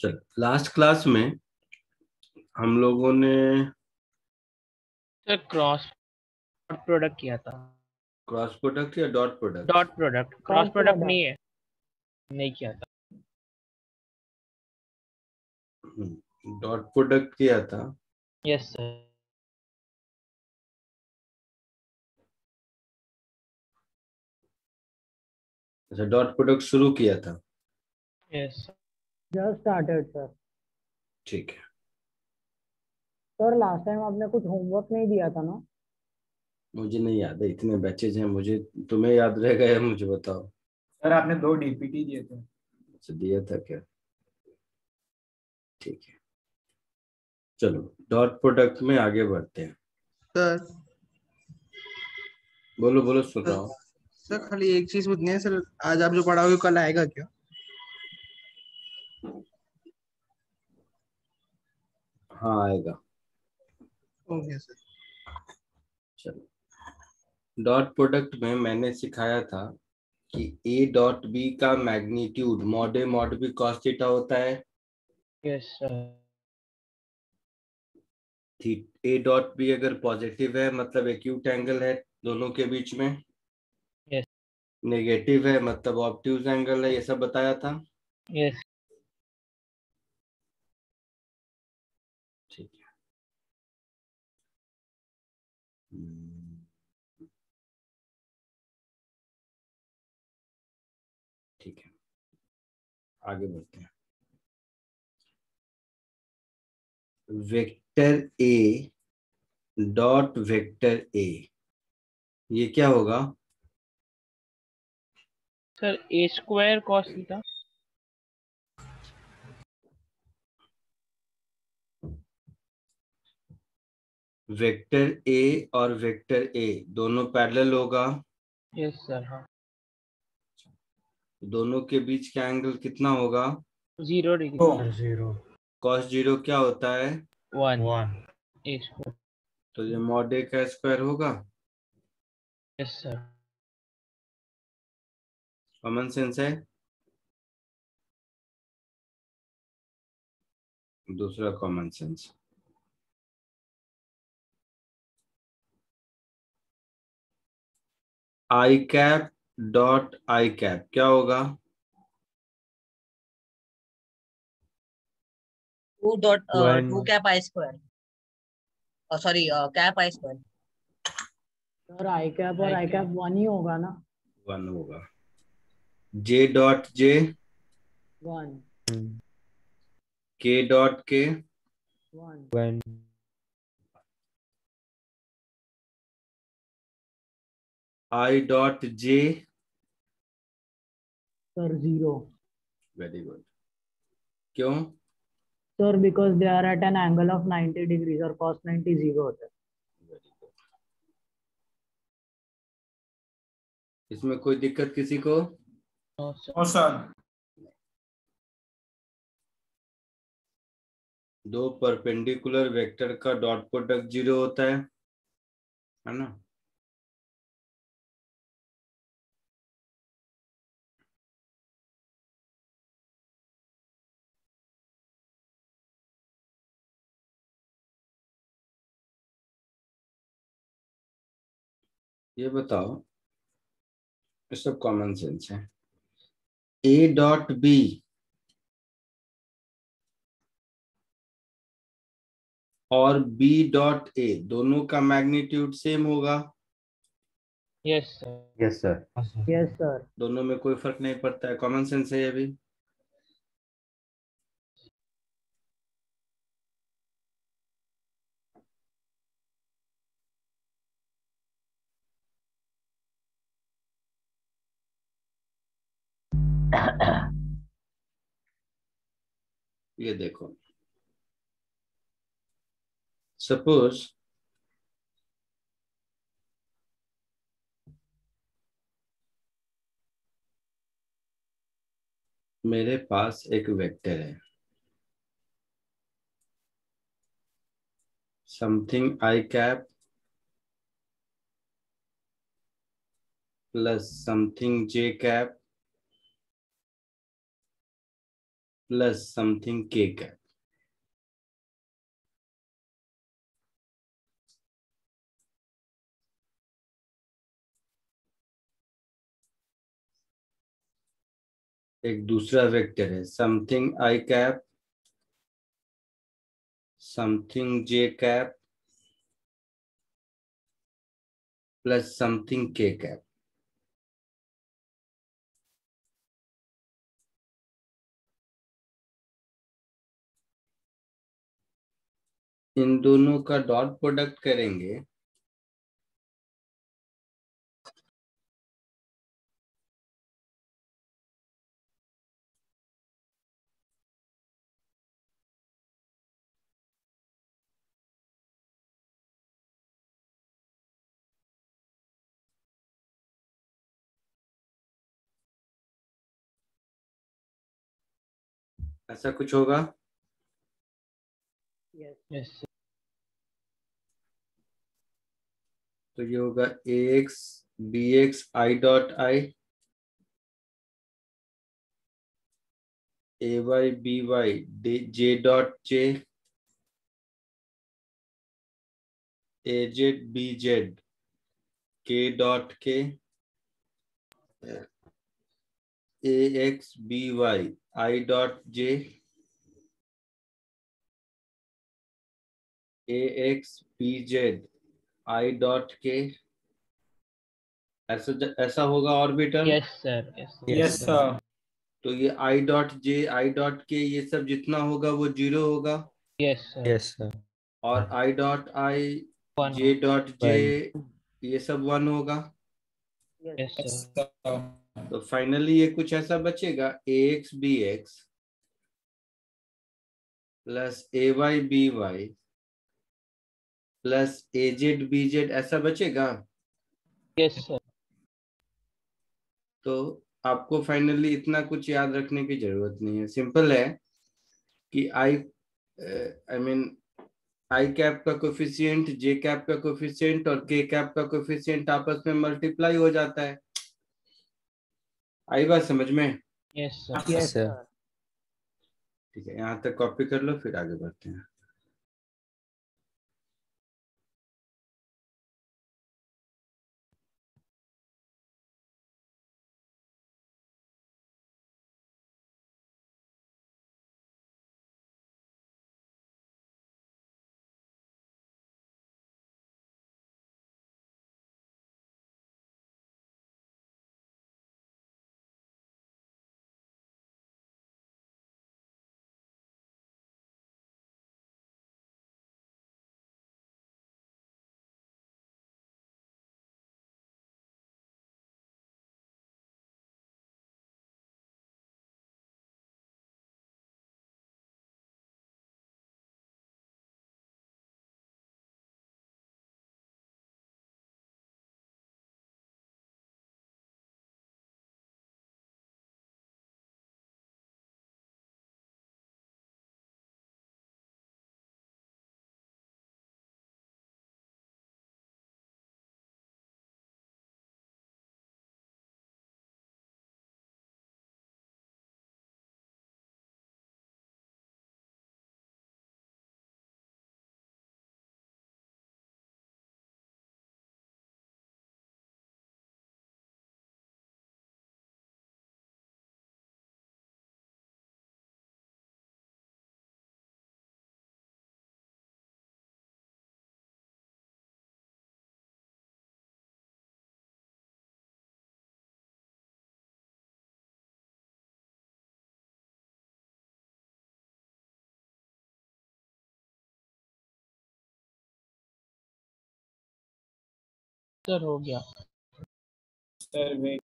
चल, last class में हम लोगों ने सर क्रॉस प्रोडक्ट किया था। क्रॉस प्रोडक्ट या dot product? Dot product, cross product नहीं है, नहीं किया था। डॉट प्रोडक्ट किया था। Yes sir. अच्छा, डॉट प्रोडक्ट शुरू किया था। Yes just started sir. ठीक है। सर लास्ट टाइम आपने कुछ होमवर्क नहीं दिया था ना? मुझे नहीं याद है, इतने बैचेज हैं। मुझे तुम्हें याद रह गया, मुझे बताओ। सर आपने 2 डीपीटी दिए थे। अच्छा, दिया था क्या? ठीक है, चलो डॉट प्रोडक्ट में आगे बढ़ते हैं। सर बोलो बोलो, सुन रहा हूँ। सर खाली एक चीज पूछनी है सर, आज आप जो पढ़ाओगे कल आएगा क्या? हाँ, आएगा। Okay sir. चलो, डॉट प्रोडक्ट में मैंने सिखाया था कि ए डॉट बी का magnitude mod A mod B cos theta होता है। Yes sir. A dot B अगर पॉजिटिव है मतलब एक्यूट एंगल है दोनों के बीच में। यस। नेगेटिव है मतलब ऑब्ट्यूज एंगल है, ये सब बताया था। यस। ठीक है। ठीक है, आगे बढ़ते हैं। Vector A dot vector A, ये क्या होगा? Sir A square cos theta. Vector A और वेक्टर ए दोनों पैरेलल होगा। Yes sir. हाँ। दोनों के बीच का एंगल कितना होगा? 0 डिग्री। 0 कॉस जीरो क्या होता है? 1 1 ए स्क्वायर। तो ये मॉड ए का स्क्वायर होगा। Yes sir. कॉमन सेंस है। दूसरा common sense, I cap dot I cap क्या होगा? 2 cap I square, sorry cap I square. Sir I cap और आई कैप 1 ही होगा ना? 1 होगा। जे डॉट जे 1 के dot K 1 I dot J sir 0। Very good. क्यों? Sir because they are at an angle of 90 degrees और cos 90 0 होता है। Very good. इसमें कोई दिक्कत किसी को? नो और सर। सर दो परपेंडिकुलर वेक्टर का डॉट प्रोडक्ट 0 होता है ना? ये बताओ, ये सब कॉमन सेंस है। ए डॉट बी और बी डॉट ए दोनों का मैग्नीट्यूड सेम होगा। Yes sir. Yes sir. Yes sir. दोनों में कोई फर्क नहीं पड़ता है, कॉमन सेंस है ये भी। ये देखो, सपोज मेरे पास एक वेक्टर है, something I cap plus something J cap plus something के कैप। एक दूसरा वेक्टर है something I cap, something J cap plus something के कैप। इन दोनों का डॉट प्रोडक्ट करेंगे ऐसा कुछ होगा। यस तो ये होगा a x B x i dot i, a Y B y j dot j, a z b z k dot k, a x b y i dot j, a x b z i dot k. ऐसा ऐसा होगा orbital. Yes sir yes sir. तो ये आई dot जे आई dot के ये सब जितना होगा वो 0 होगा, यस सर यस सर। और i dot i one j dot j One. ये सब 1 होगा। Yes yes sir sir. तो फाइनली ये कुछ ऐसा बचेगा a x B x plus A Y B Y plus a z b z, ऐसा बचेगा। यस सर तो आपको फाइनली इतना कुछ याद रखने की जरूरत नहीं है, सिंपल है कि आई मीन आई कैप का कोफिशिएंट, जे कैप का कोफिशिएंट और के कैप का कोफिशिएंट आपस में मल्टीप्लाई हो जाता है। आई बात समझ में। Yes sir Yes, sir. ठीक है, यहाँ तक कॉपी कर लो फिर आगे बढ़ते हैं। सर हो गया सर वेट।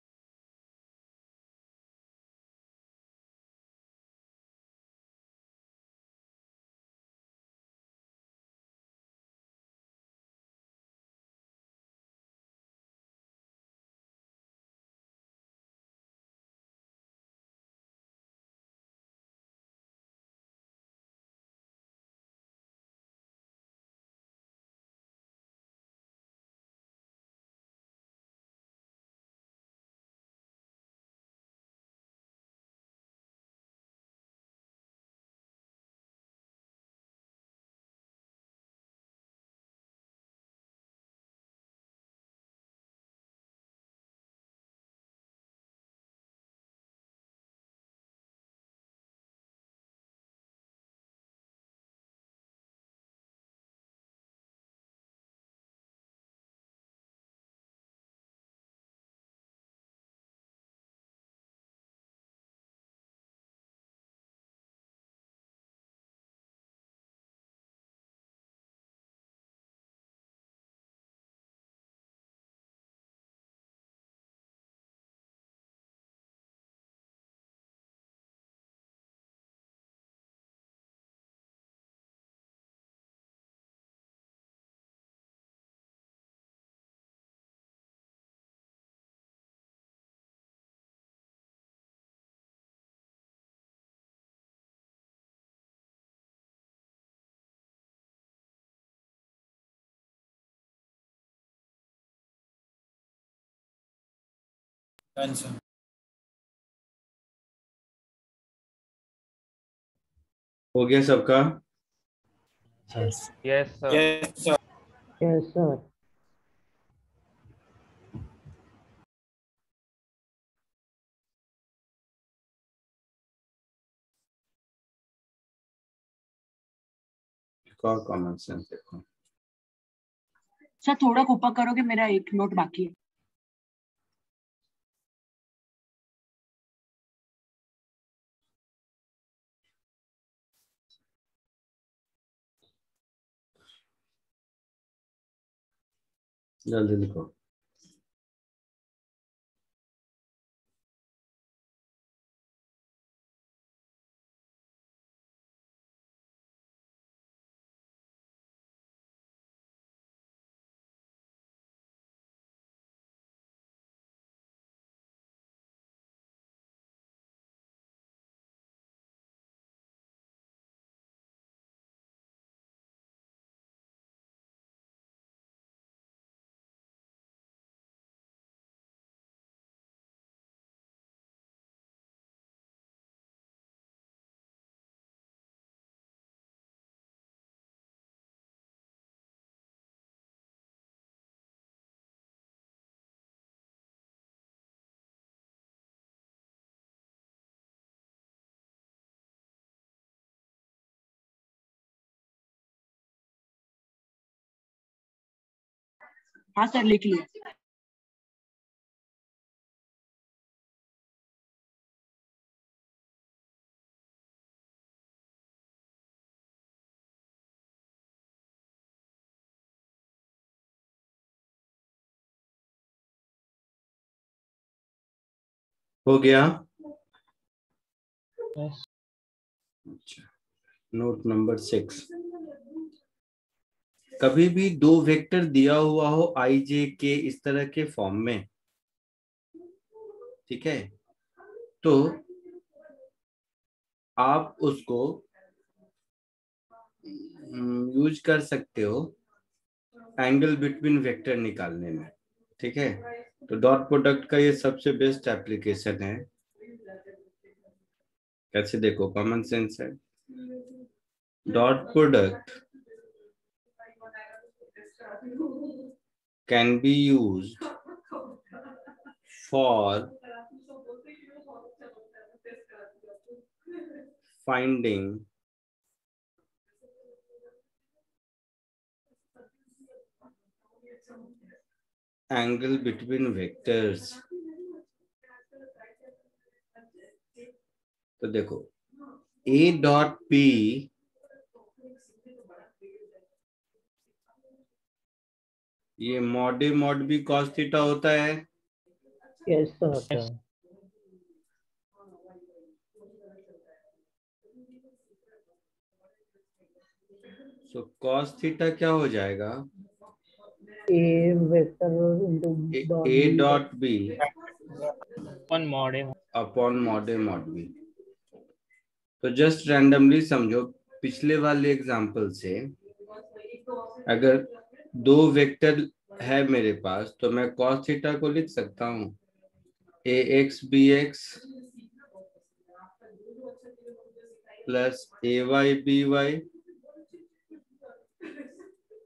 Done, sir. हो गया सबका? Yes sir. Yes, sir. Yes, sir. एक और कॉमन सेंस देखो। सर थोड़ा ऊपर करोगे, मेरा एक नोट बाकी है। जल्दी लिखो। हाँ सर, लिख लिया। हो गया? यस। अच्छा, नोट नंबर 6। कभी भी दो वेक्टर दिया हुआ हो आई जे के इस तरह के फॉर्म में, ठीक है, तो आप उसको यूज कर सकते हो एंगल बिटवीन वेक्टर निकालने में, ठीक है। तो डॉट प्रोडक्ट का ये सबसे बेस्ट एप्लीकेशन है। कैसे देखो, कॉमन सेंस है। Dot product can be used for finding angle between vectors। तो देखो A डॉट P ये mod A mod B cos theta होता है। Yes, sir. So cos theta क्या हो जाएगा? A vector into dot A B. Dot B one mod है। Upon mod A mod B. तो जस्ट रैंडमली समझो, पिछले वाले एग्जांपल से अगर दो वेक्टर है मेरे पास तो मैं कॉस थीटा को लिख सकता हूँ a x B x plus A Y B Y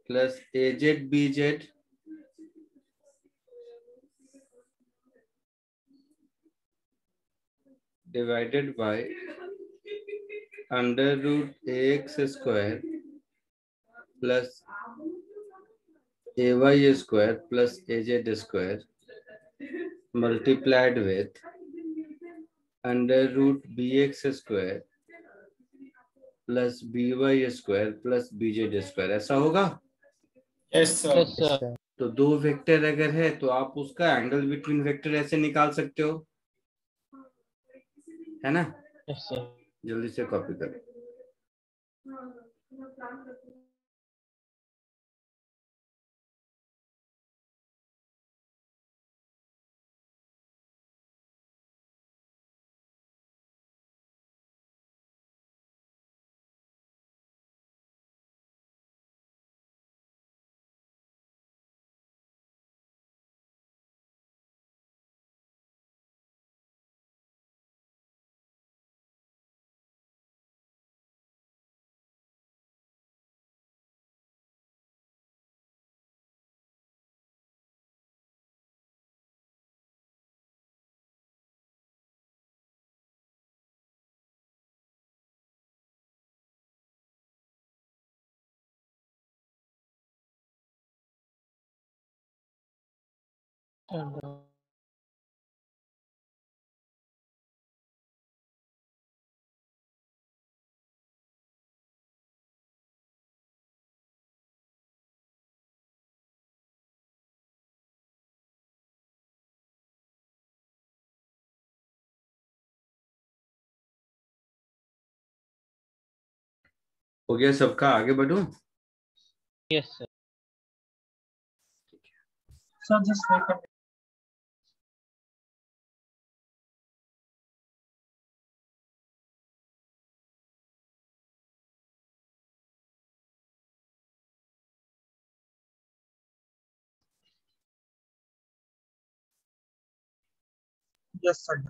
plus a z b z divided by under root a x square plus A y square plus a z square multiplied with under root bx square plus by square plus bz square। ऐसा होगा? Yes, sir. Yes sir. तो दो vector अगर है तो आप उसका angle between vector ऐसे निकाल सकते हो, है ना। Yes sir. जल्दी से कॉपी करो। हो गया सबका, आगे बढ़ूं? Yes sir. Sir, just wait a minute. Yes, sir.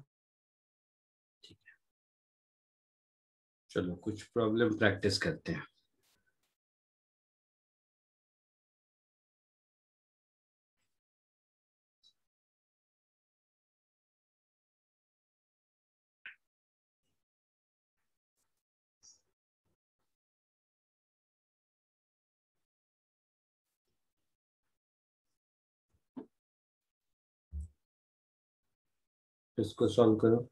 चलो कुछ प्रॉब्लम प्रैक्टिस करते हैं। इसको सॉल्व करो।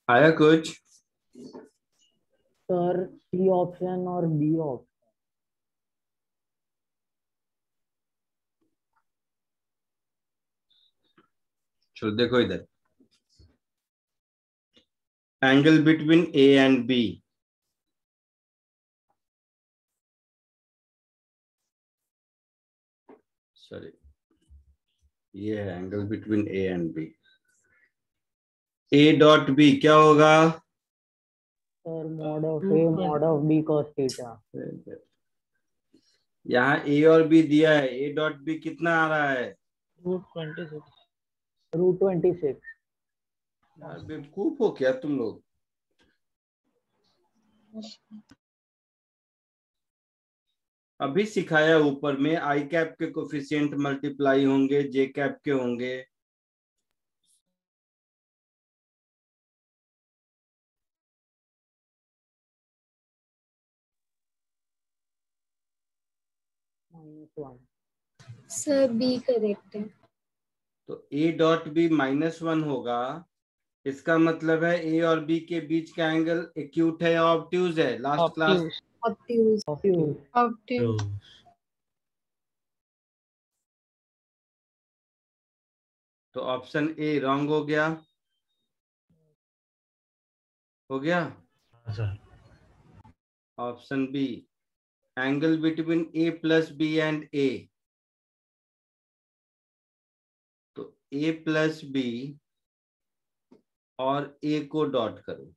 आया कुछ? सर सी ऑप्शन और बी ऑप्शन। चलो देखो इधर, angle between A and B. Sorry, ये है angle between A and B. A dot B क्या होगा? Sir mod of A mod of B cos theta. यहाँ ए और बी दिया है, ए डॉट बी कितना आ रहा है? √26। √26। यार बेवकूफ हो क्या तुम लोग? अभी सिखाया ऊपर में, आई कैप के कोफिशिएंट मल्टीप्लाई होंगे, जे कैप के होंगे। -1। सर बी करेक्ट है। तो ए डॉट बी -1 होगा, इसका मतलब है ए और बी के बीच का एंगल एक्यूट है या ऑब्ट्यूज है? Last class obtuse. Obtuse. Obtuse. तो ऑप्शन ए रॉन्ग हो गया। हो गया। Option b, angle between a plus b and a. तो ए प्लस बी और ए को डॉट करो।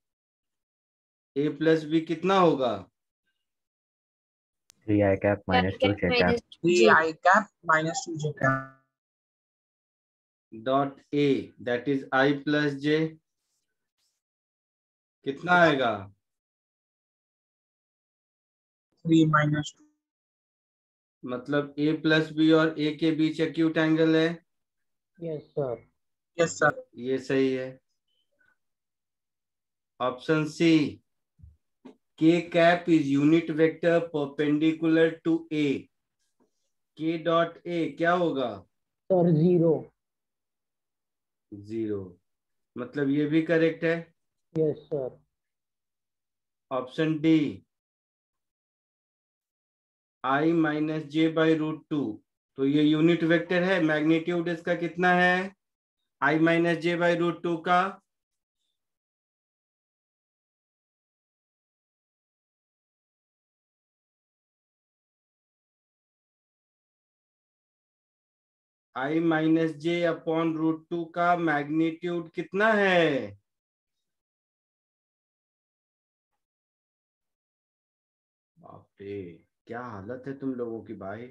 ए प्लस बी कितना होगा? 3i cap minus 2j cap. 3i cap minus 2j cap. Dot a that is i plus j, कितना आएगा? 3 minus 2. मतलब ए plus B और a के बीच एक्यूट एंगल है। Yes sir. Yes, sir. ये सही है। Option c, k cap is unit vector perpendicular to a. K dot ए क्या होगा? सर 0। 0। मतलब ये भी करेक्ट है। Yes sir. Option D, I minus J by √2। तो ये यूनिट वेक्टर है, मैग्नीट्यूड इसका कितना है? आई माइनस जे बाई √2 का आई माइनस जे अपॉन √2 का मैग्नीट्यूड कितना है? बाप रे, क्या हालत है तुम लोगों की भाई।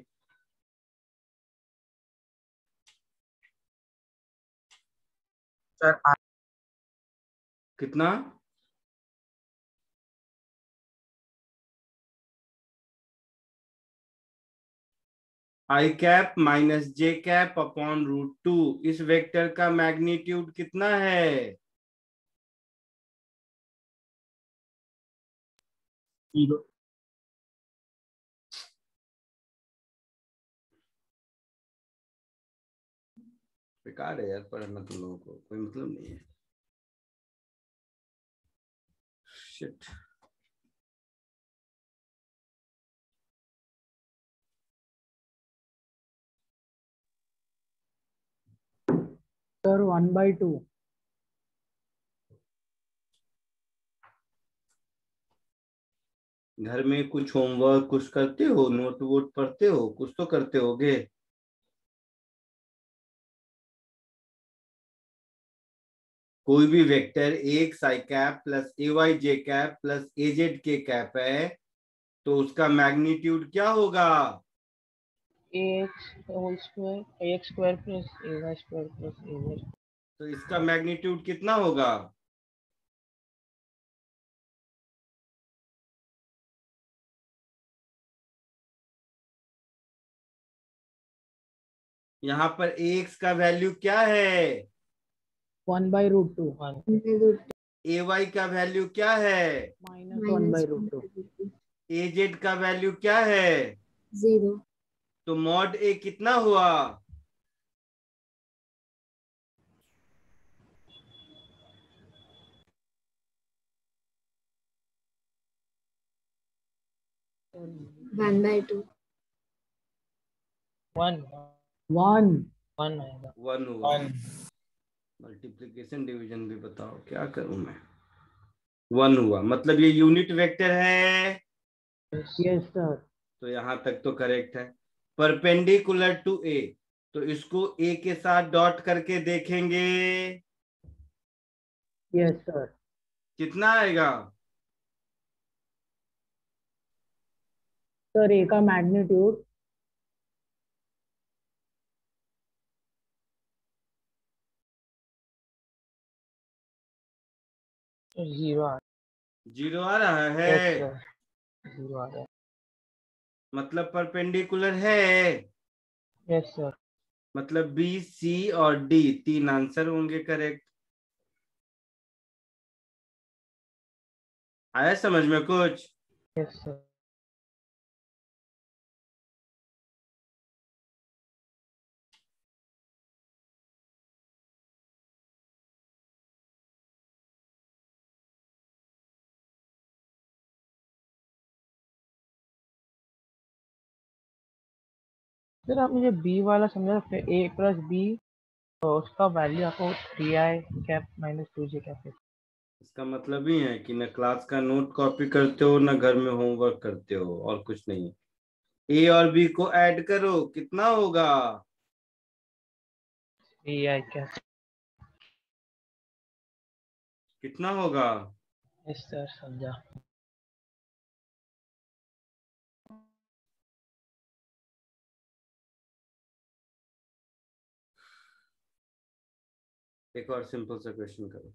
Sir, कितना? आई कैप माइनस जे कैप अपॉन √2, इस वेक्टर का मैग्नीट्यूड कितना है? 0. बेकार है यार पढ़ना, तुम लोगों को कोई मतलब नहीं है। शिट। सर 1/2। घर में कुछ होमवर्क कुछ करते हो, नोट वोट पढ़ते हो, कुछ तो करते होगे। कोई भी वेक्टर एक Sai cap plus A Y J cap plus a Z के कैप है, तो उसका मैग्नीट्यूड क्या होगा? ax² plus ay² plus az। तो इसका मैग्नीट्यूड कितना होगा? यहाँ पर ax का वैल्यू क्या है? 1/√2। ay का वैल्यू क्या है? -1/√2। az का वैल्यू क्या है? 0। तो मॉड ए कितना हुआ? 1/2. 1 1. 1 आएगा। 1 हुआ। 1 मल्टीप्लिकेशन डिवीजन भी बताओ, क्या करूं मैं। 1 हुआ, मतलब ये यूनिट वेक्टर है, Yes, sir. तो यहां तक तो करेक्ट है। परपेंडिकुलर टू ए, तो इसको ए के साथ डॉट करके देखेंगे, Yes, sir. कितना आएगा। Sir, A का magnitude. जीरो आ 0 आ रहा यस है, सर। 0 आ रहा है। मतलब परपेंडिकुलर है, यस सर। मतलब बी सी और डी 3 आंसर होंगे करेक्ट। आया समझ में कुछ। Yes sir. सर आप मुझे बी वाला समझा सकते हैं, ए प्लस बी तो उसका वैल्यू आपको 3i cap minus 2j cap है। इसका मतलब ही है कि न क्लास का नोट कॉपी करते हो न घर में होमवर्क करते हो, और कुछ नहीं। ए और बी को ऐड करो, कितना होगा। 3i cap. कितना होगा। यस सर समझा। एक और सिंपल सा क्वेश्चन करो।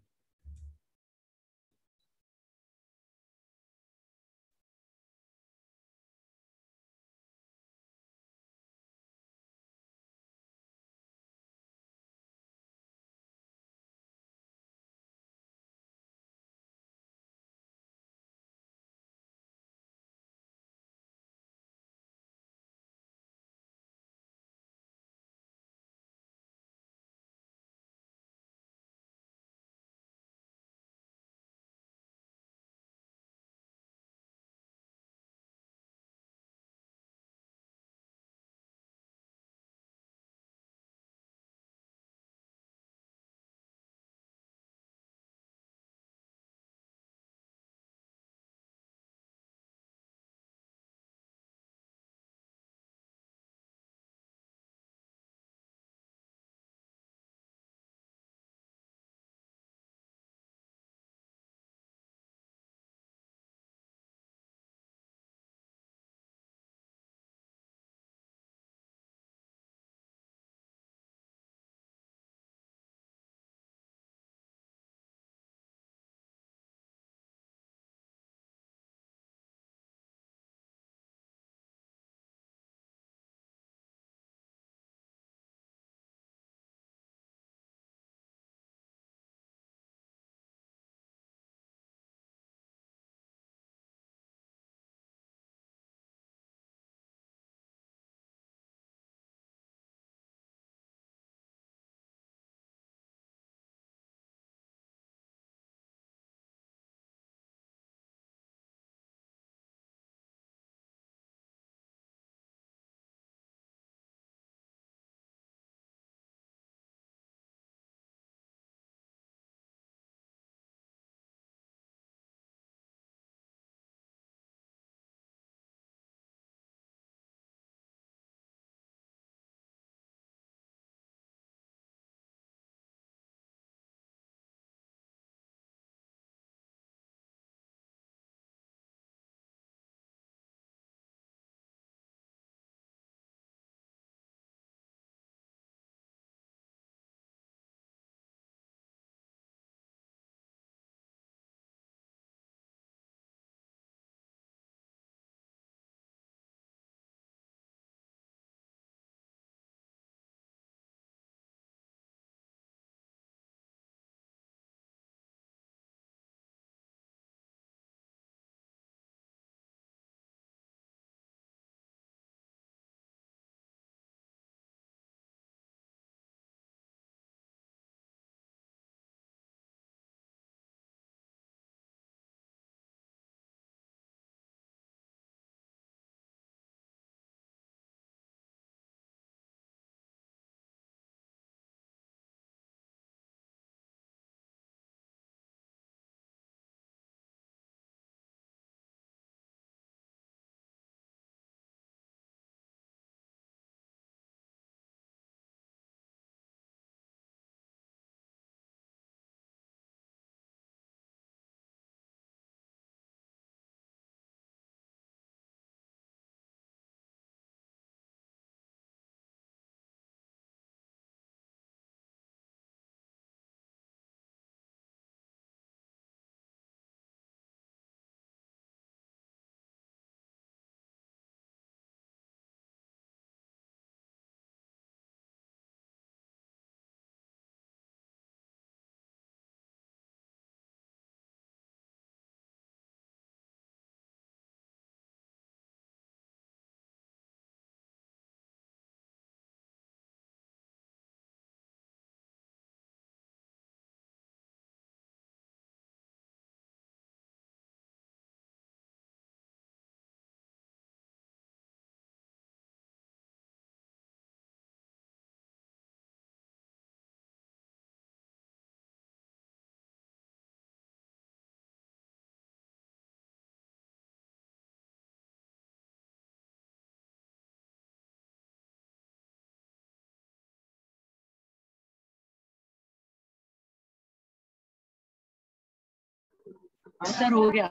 हाँ सर हो गया।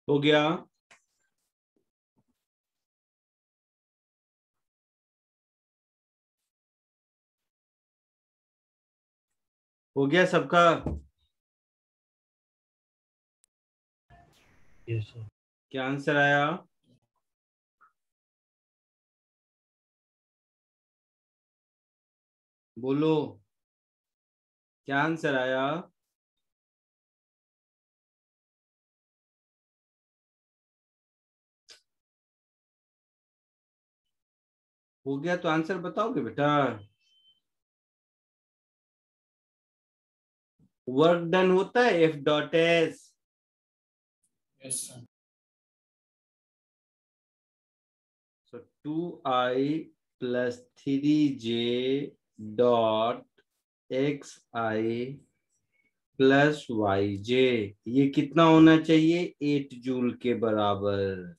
हो गया। हो गया सबका। Yes sir. क्या आंसर आया? बोलो, क्या आंसर आया? हो गया तो आंसर बताओगे बेटा? वर्क डन होता है F dot S. Yes sir. So 2i plus 3j dot xi plus yj, ये कितना होना चाहिए? 8 जूल के बराबर।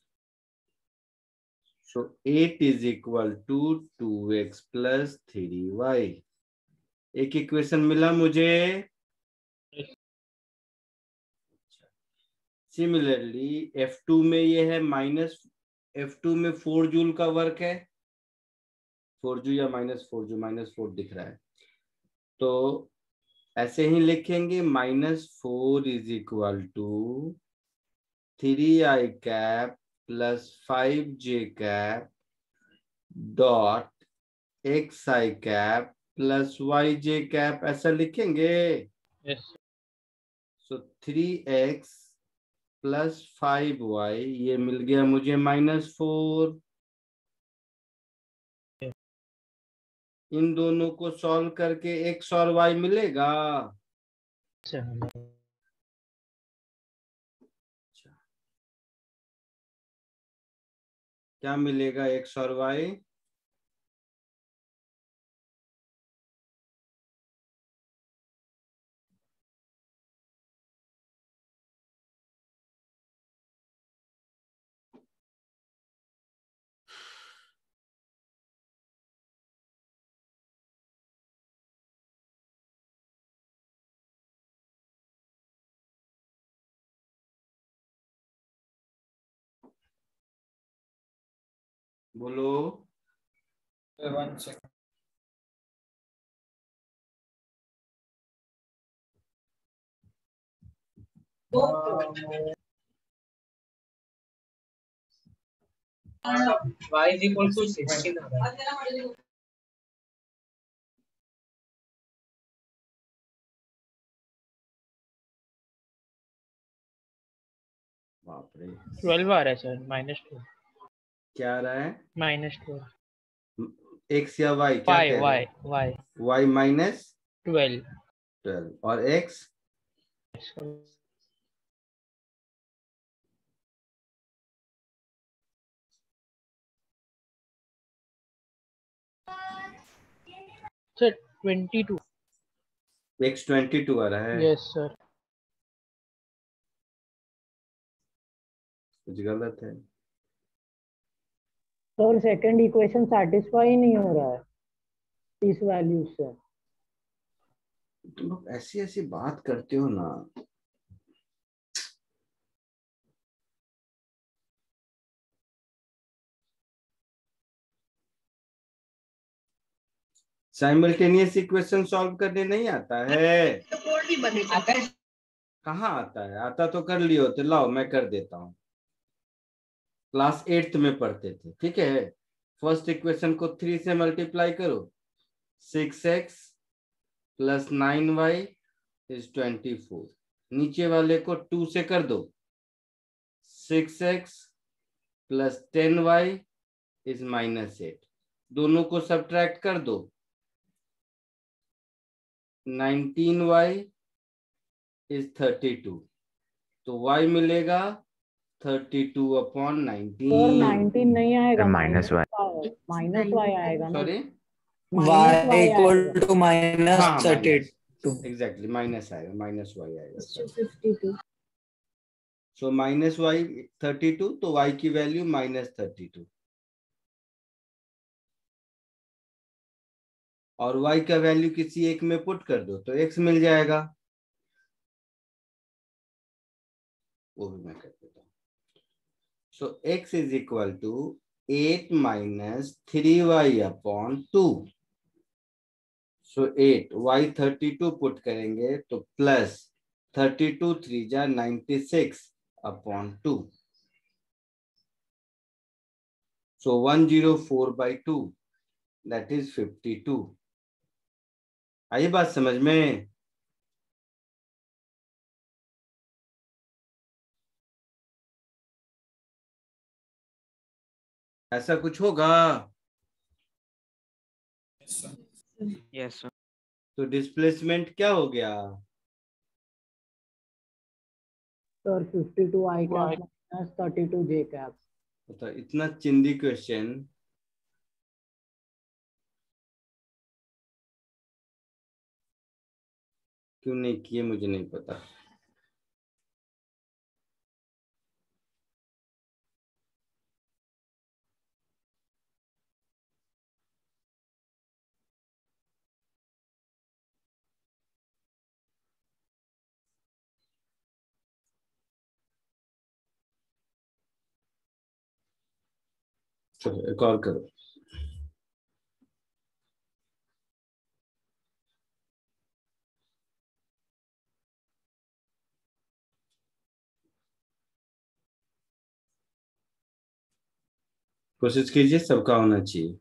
So 8 is equal to 2x plus 3y। एक इक्वेशन मिला मुझे। सिमिलरली F2 में ये है माइनस, F2 में 4 जूल का वर्क है, 4 जूल या -4 दिख रहा है, तो ऐसे ही लिखेंगे -4 is equal to 3i cap plus 5j cap dot xi cap plus yj cap, ऐसा लिखेंगे। सो 3x प्लस 5y, ये मिल गया मुझे -4। इन दोनों को सॉल्व करके x और y मिलेगा। क्या मिलेगा x और y? बोलो। 1 second. y is equal to 16। बाप रे, 12 आ रहा है सर, -2। क्या आ रहा है? -2। x या y? क्या कह रहे हैं? y माइनस 12 और x? सर 22। x 22 आ रहा है। Yes sir. कुछ गलत है। सर सेकंड इक्वेशन सेटिस्फाई ही नहीं हो रहा है इस वैल्यू से। तुम लोग ऐसी ऐसी बात करते हो ना। साइमल्टेनियस इक्वेशन सॉल्व करने नहीं आता है? कहाँ आता है? आता तो कर लियो, तो लाओ मैं कर देता हूँ। क्लास 8th में पढ़ते थे, ठीक है। फर्स्ट इक्वेशन को 3 से मल्टीप्लाई करो, 6x प्लस 9y इज 24। नीचे वाले को 2 से कर दो, 6x प्लस 10y इज -8। दोनों को सब्ट्रैक्ट कर दो, 19y इज 32। तो y मिलेगा 32/19। और 19 नहीं आएगा, माइनस y। -y आएगा ना। Sorry, y equal to -32। Exactly minus आएगा, -y आएगा। 52। सो -y 32, तो y की वैल्यू -32। और y का वैल्यू किसी एक में पुट कर दो तो x मिल जाएगा। वो भी मैं कर देता हूँ। So x is equal to 8 minus 3y upon 2। So 8 y 32 put करेंगे तो प्लस 32 3 जा 96 अपॉन 2। So 104/2 that is 52। आई बात समझ में? ऐसा कुछ होगा यस सर। तो डिस्प्लेसमेंट क्या हो गया? Sir, 52 I cap minus 32 J cap. तो इतना चिंदी क्वेश्चन क्यों नहीं किए मुझे नहीं पता। चलो एक और करो। कोशिश कीजिए सबका होना चाहिए।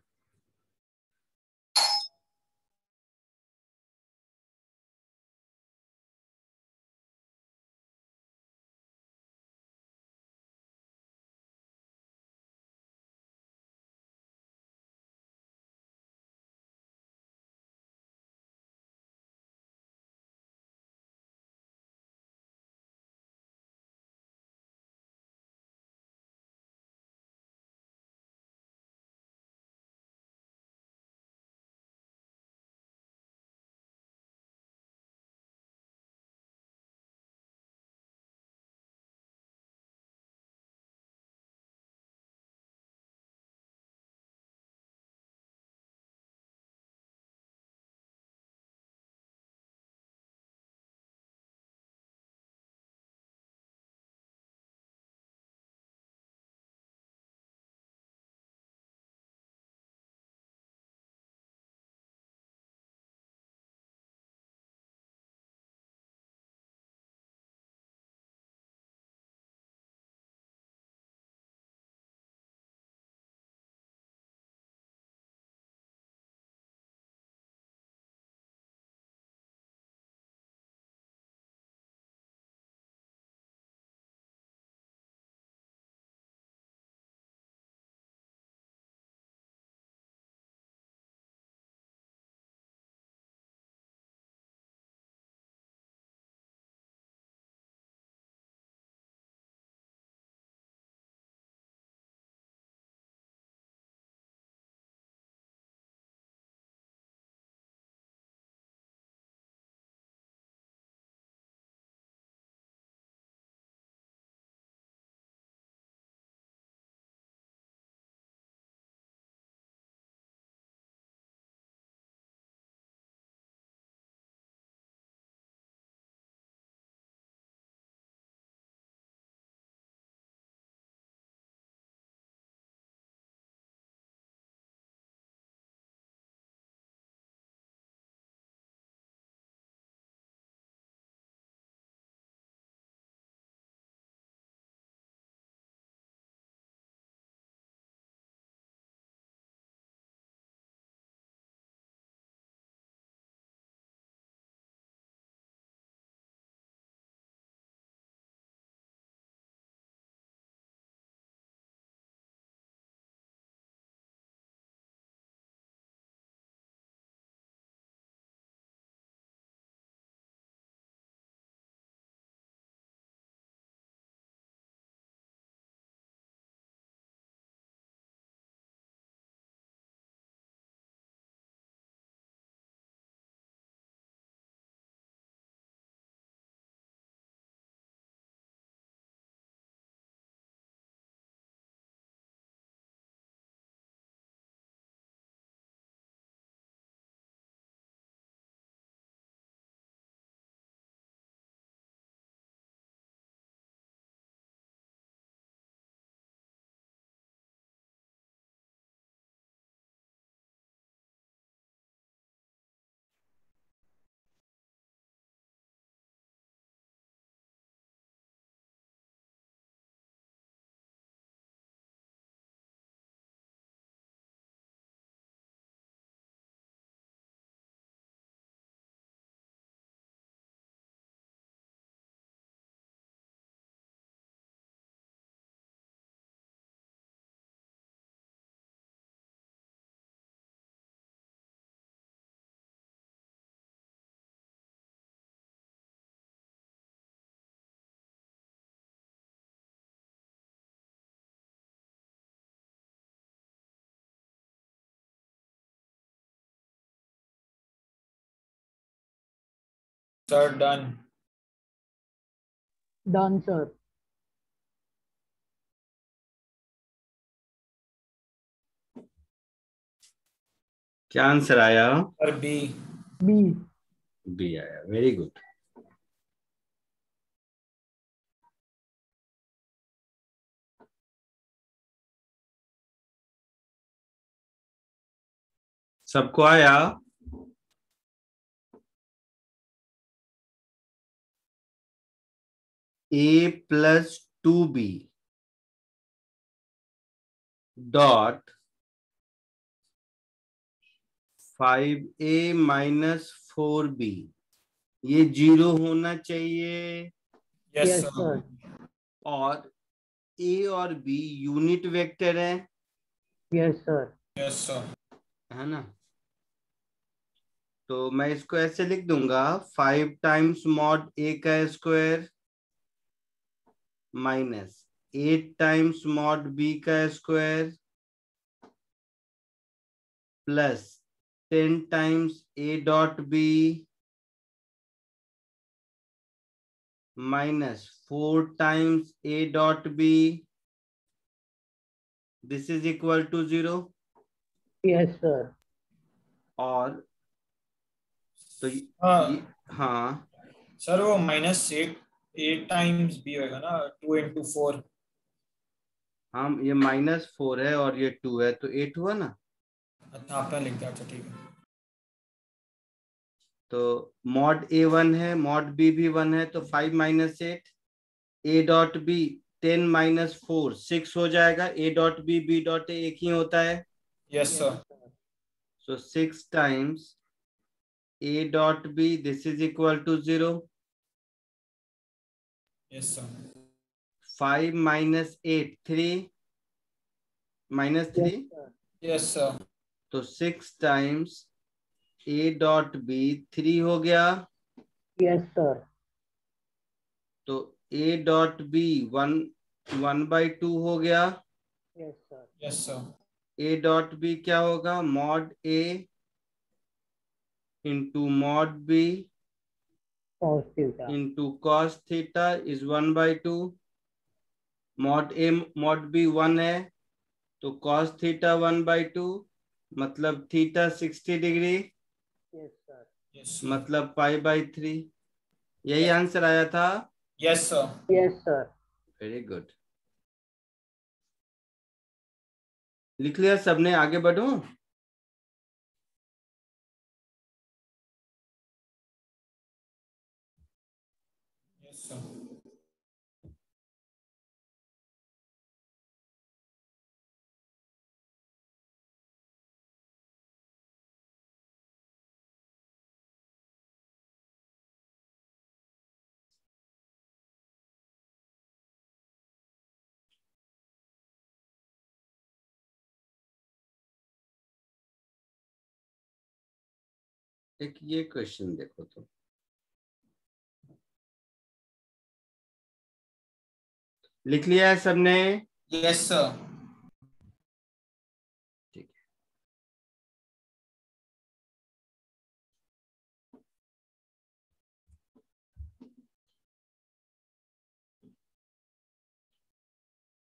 Sir, done. Done, sir. क्या आंसर आया? Sir, B. B. बी आया, वेरी गुड। सबको आया? ए plus 2b dot 5a minus 4b, ये 0 होना चाहिए। Yes, Yes, sir. sir. और a और b यूनिट वेक्टर है, Yes, sir. Yes, sir. है ना? तो मैं इसको ऐसे लिख दूंगा, 5 टाइम्स मॉड a का square minus 8 times mod b का square plus 10 times a dot b minus 4 times a dot b, this is equal to 0। Yes, sir. और तो हाँ सर वो -8 टाइम्स B होगा ना, 2 into 4। हाँ, ये -4 है और ये 2 है, तो 8 हुआ ना। अच्छा, आपने लिख दिया, अच्छा ठीक है। तो मॉड a 1 है, मॉड b भी 1 है, तो 5 minus 8 a dot b 10 minus 4 6 हो जाएगा। a dot b dot a एक ही होता है। Yes sir. So 6 times a dot b, this is equal to 0। Yes sir. 5 minus 8 3 minus 3, yes sir. तो 6 टाइम्स a डॉट b 3 हो गया। Yes, sir. तो a डॉट b 1/2 हो गया। Yes, sir. Yes sir. a dot b क्या होगा? Mod a into mod b Cos theta. Into cos theta is 1/2। Mod a mod b 1 है, तो cos theta 1/2 मतलब theta 60 degree Yes, sir. Yes sir. मतलब π/3। यही answer आया था। Yes sir. Yes, sir. Very good, लिख लिया सबने? आगे बढ़ो। Yes sir. एक ये क्वेश्चन देखो तो, लिख लिया है सबने? Yes sir. ठीक है,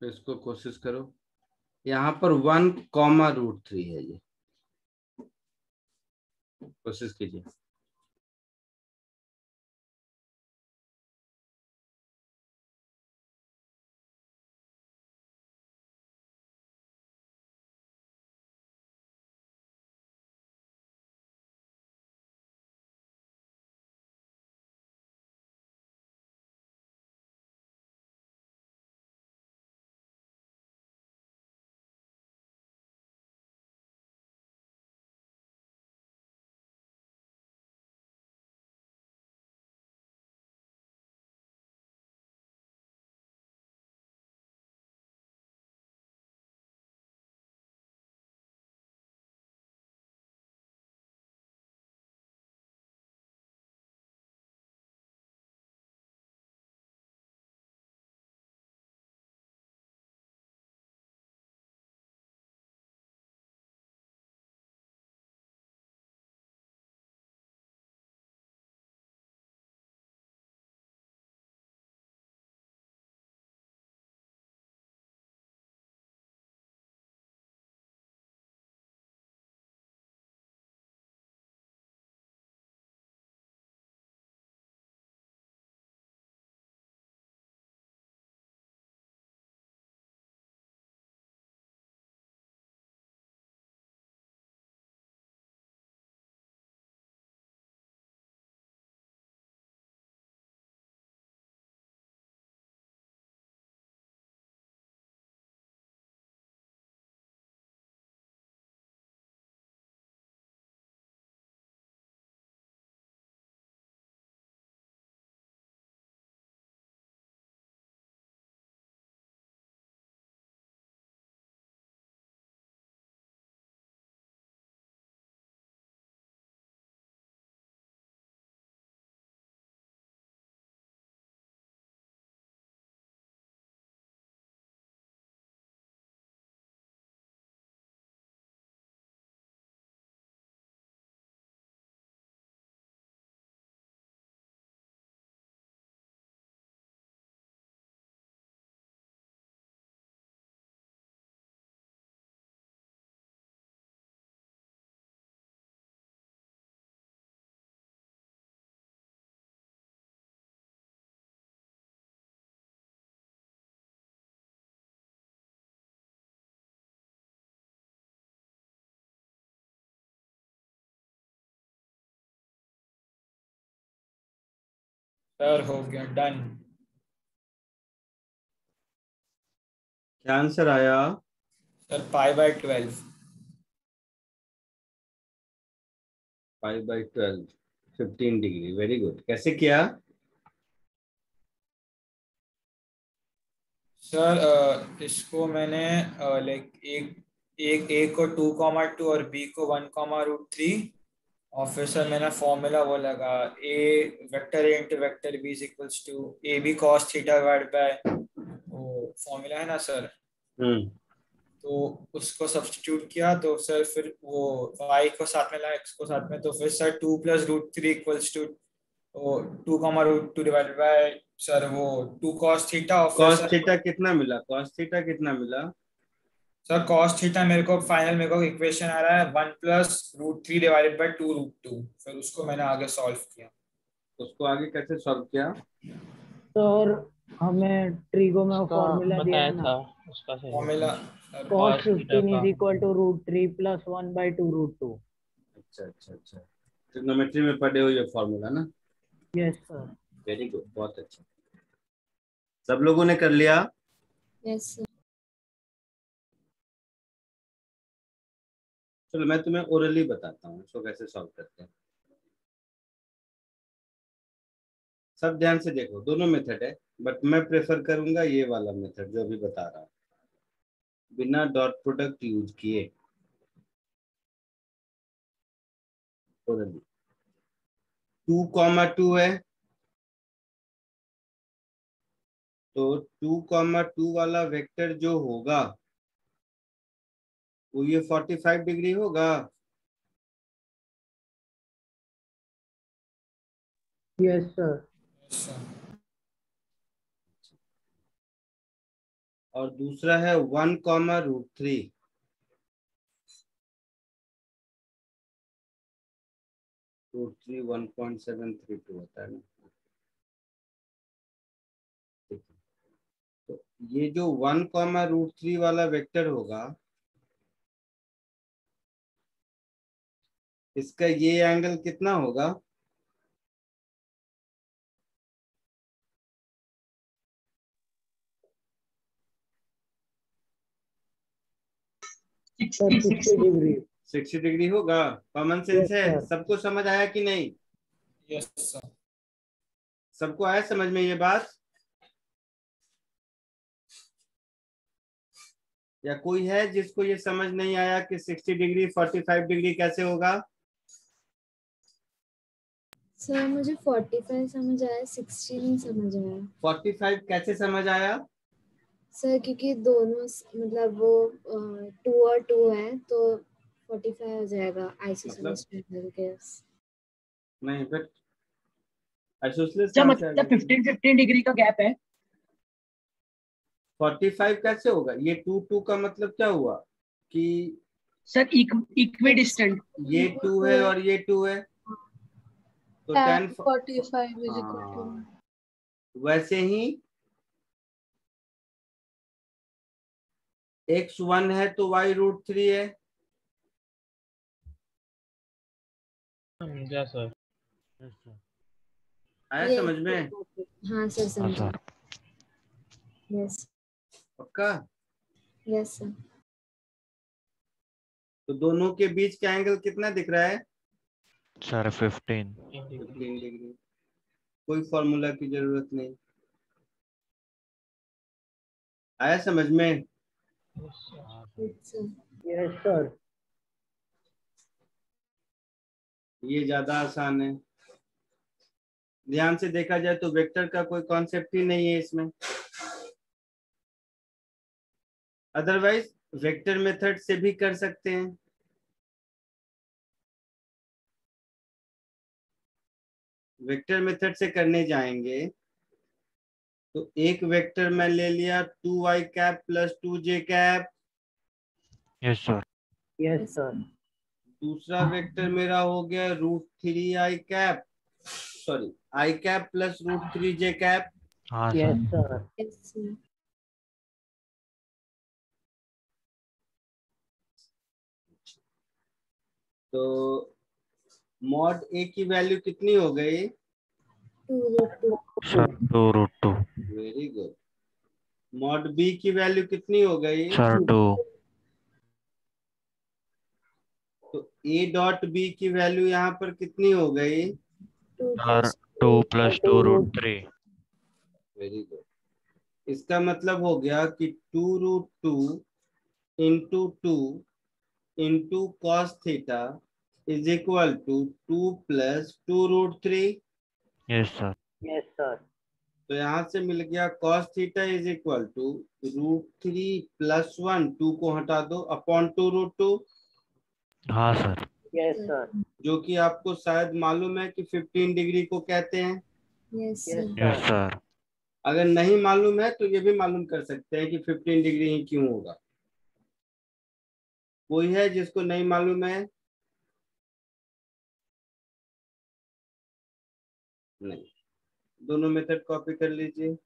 तो इसको कोशिश करो। यहाँ पर 1, √3 है, ये कोशिश कीजिए। सर हो गया, डन। क्या आंसर आया? सर π/12। 5/12, 15 डिग्री। Very good. कैसे किया? सर इसको मैंने लाइक एक एक ए को 2,2 और बी को 1,√3, और फिर सर मैंने फॉर्मूला वो लगा, a vector a into vector b is equals to a b cos theta divide by, वो फॉर्मूला है ना सर, तो उसको सब्स्टिट्यूट किया, तो सर फिर वो y को साथ में लाया, x को साथ में, तो फिर sir 2 + √3 equals to 2,√2 divided by sir वो 2 cos थीटा, और फिर कॉस सर थीटा कितना मिला? कॉस थीटा कितना मिला? सर cos थीटा मेरे को इक्वेशन आ रहा है 1 + √3 डिवाइडेड बाय 2√2, फिर उसको मैंने आगे सॉल्व किया। उसको आगे कैसे सॉल्व किया? सर हमें ट्रिगो में उसका फॉर्मूला दिया बताया है ना, था, उसका सही फॉर्मूला cos cos थीटा 15 का। is equal to √3 + 1/2√2। अच्छा अच्छा अच्छा, ट्रिग्नोमेट्री में पढ़े हो ये फॉर्मूला ना? Yes sir. वेरी गुड, बहुत अच्छा। सब लोगों ने कर लिया? Yes sir. चलो मैं तुम्हें ओरली बताता हूँ इसको कैसे सॉल्व करते हैं। सब ध्यान से देखो, दोनों मेथड है, बट मैं प्रेफर करूंगा ये वाला मेथड जो भी बता रहा हूँ, बिना डॉट प्रोडक्ट यूज किए। ओरली 2,2 है, तो 2,2 वाला वेक्टर जो होगा वो ये 45 डिग्री होगा। Yes sir. और दूसरा है 1,√3, √3 1.732 होता है ना। तो ये जो 1,√3 वाला वेक्टर होगा, इसका ये एंगल कितना होगा? Sir 60 degree. 60 डिग्री होगा। कॉमन सेंस है, सबको समझ आया कि नहीं? Yes sir. सबको आया समझ में ये बात? या कोई है जिसको ये समझ नहीं आया कि 60 डिग्री 45 डिग्री कैसे होगा? सर मुझे 45 समझ आया, 60 नहीं समझ आया। 45 कैसे समझ आया? सर क्योंकि दोनों मतलब वो 2 और 2 है तो 45 हो जाएगा आइसोसेलेस ट्रायंगल के। नहीं, फिर आइसोसेलेस सर कहाँ से आ मतलब गया? 15 डिग्री का गैप है। 45 कैसे होगा? ये 2 का मतलब क्या हुआ कि सर इक्वी डिस्टेंट, ये 2 है और ये 2 है, तो 10 45 is equal to वैसे ही x1 है तो y √3 है। समझा सर। आया समझ में? हाँ सर समझा। यस पक्का? Yes sir. तो दोनों के बीच का एंगल कितना दिख रहा है? Sir 15 degree. कोई फॉर्मूला की जरूरत नहीं। आया समझ में? Yes sir. ये ज्यादा आसान है। ध्यान से देखा जाए तो वेक्टर का कोई कॉन्सेप्ट ही नहीं है इसमें। अदरवाइज वेक्टर मेथड से भी कर सकते हैं। वेक्टर मेथड से करने जाएंगे तो एक वेक्टर मैं ले लिया 2y cap plus 2j cap. Yes sir. Yes sir. दूसरा वेक्टर मेरा हो गया √3i cap, sorry i cap plus √3j cap. हाँ yes sir. Sir. Yes sir. तो मॉड a की वैल्यू कितनी हो गई? 2√2। Sir 2√2। Very good. Mod b की वैल्यू कितनी हो गई? सर 2। तो ए डॉट बी की वैल्यू यहाँ पर कितनी हो गई? 2 सर + 2 2 + 2√3। Very good. इसका मतलब हो गया कि 2√2 into 2 into cos theta is equal to 2 + 2√3। Yes sir. Yes sir. तो यहां से मिल गया cos theta is equal to √3 + 1, 2 को हटा दो, अपॉन 2√2, हाँ सर। Yes sir. जो कि आपको शायद मालूम है कि 15 डिग्री को कहते हैं। Yes yes sir. Yes sir. Sir. अगर नहीं मालूम है तो ये भी मालूम कर सकते हैं कि 15 डिग्री ही क्यों होगा। कोई है जिसको नहीं मालूम है? नहीं। दोनों मेथड कॉपी कर लीजिए।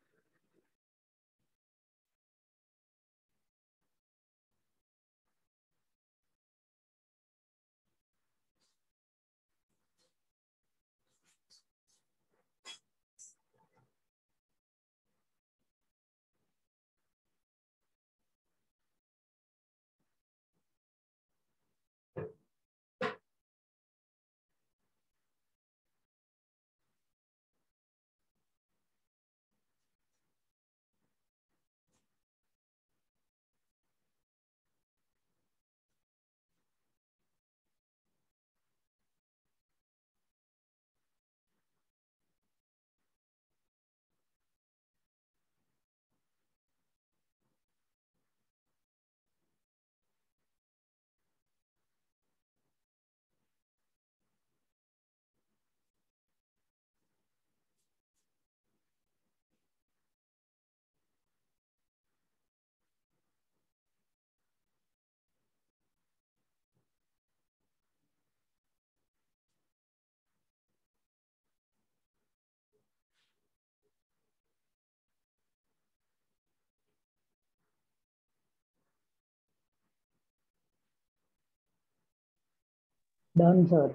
Done, sir.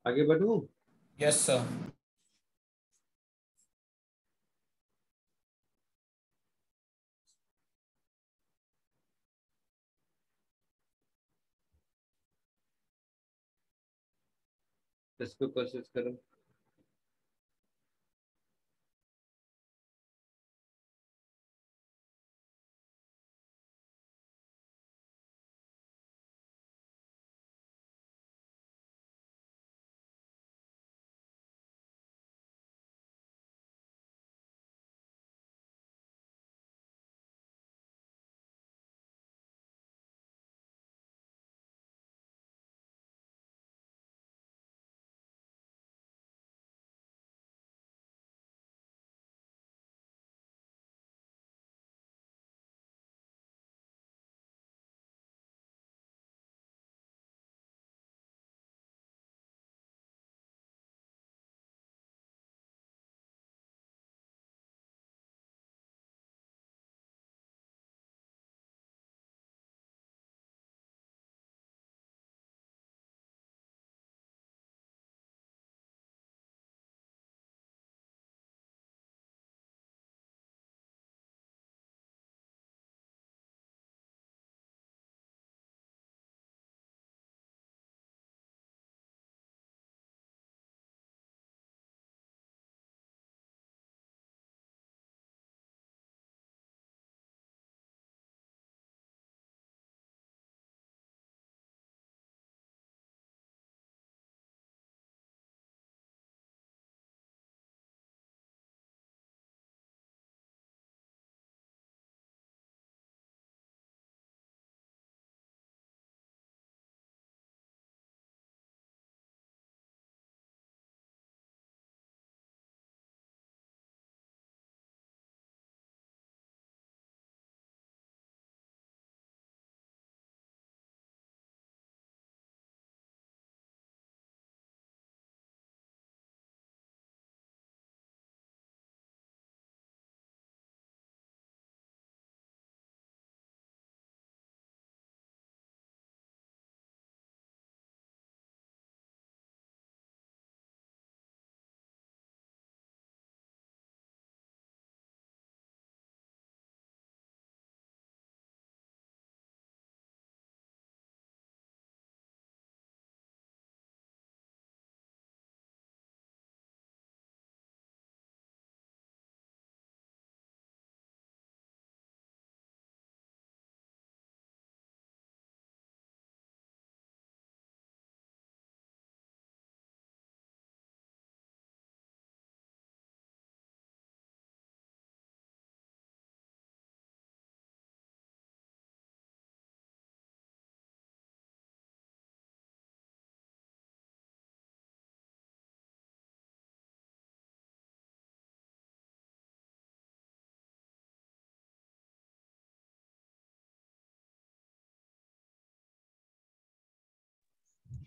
आगे बढ़ूं? Yes sir. इसको कोशिश करो।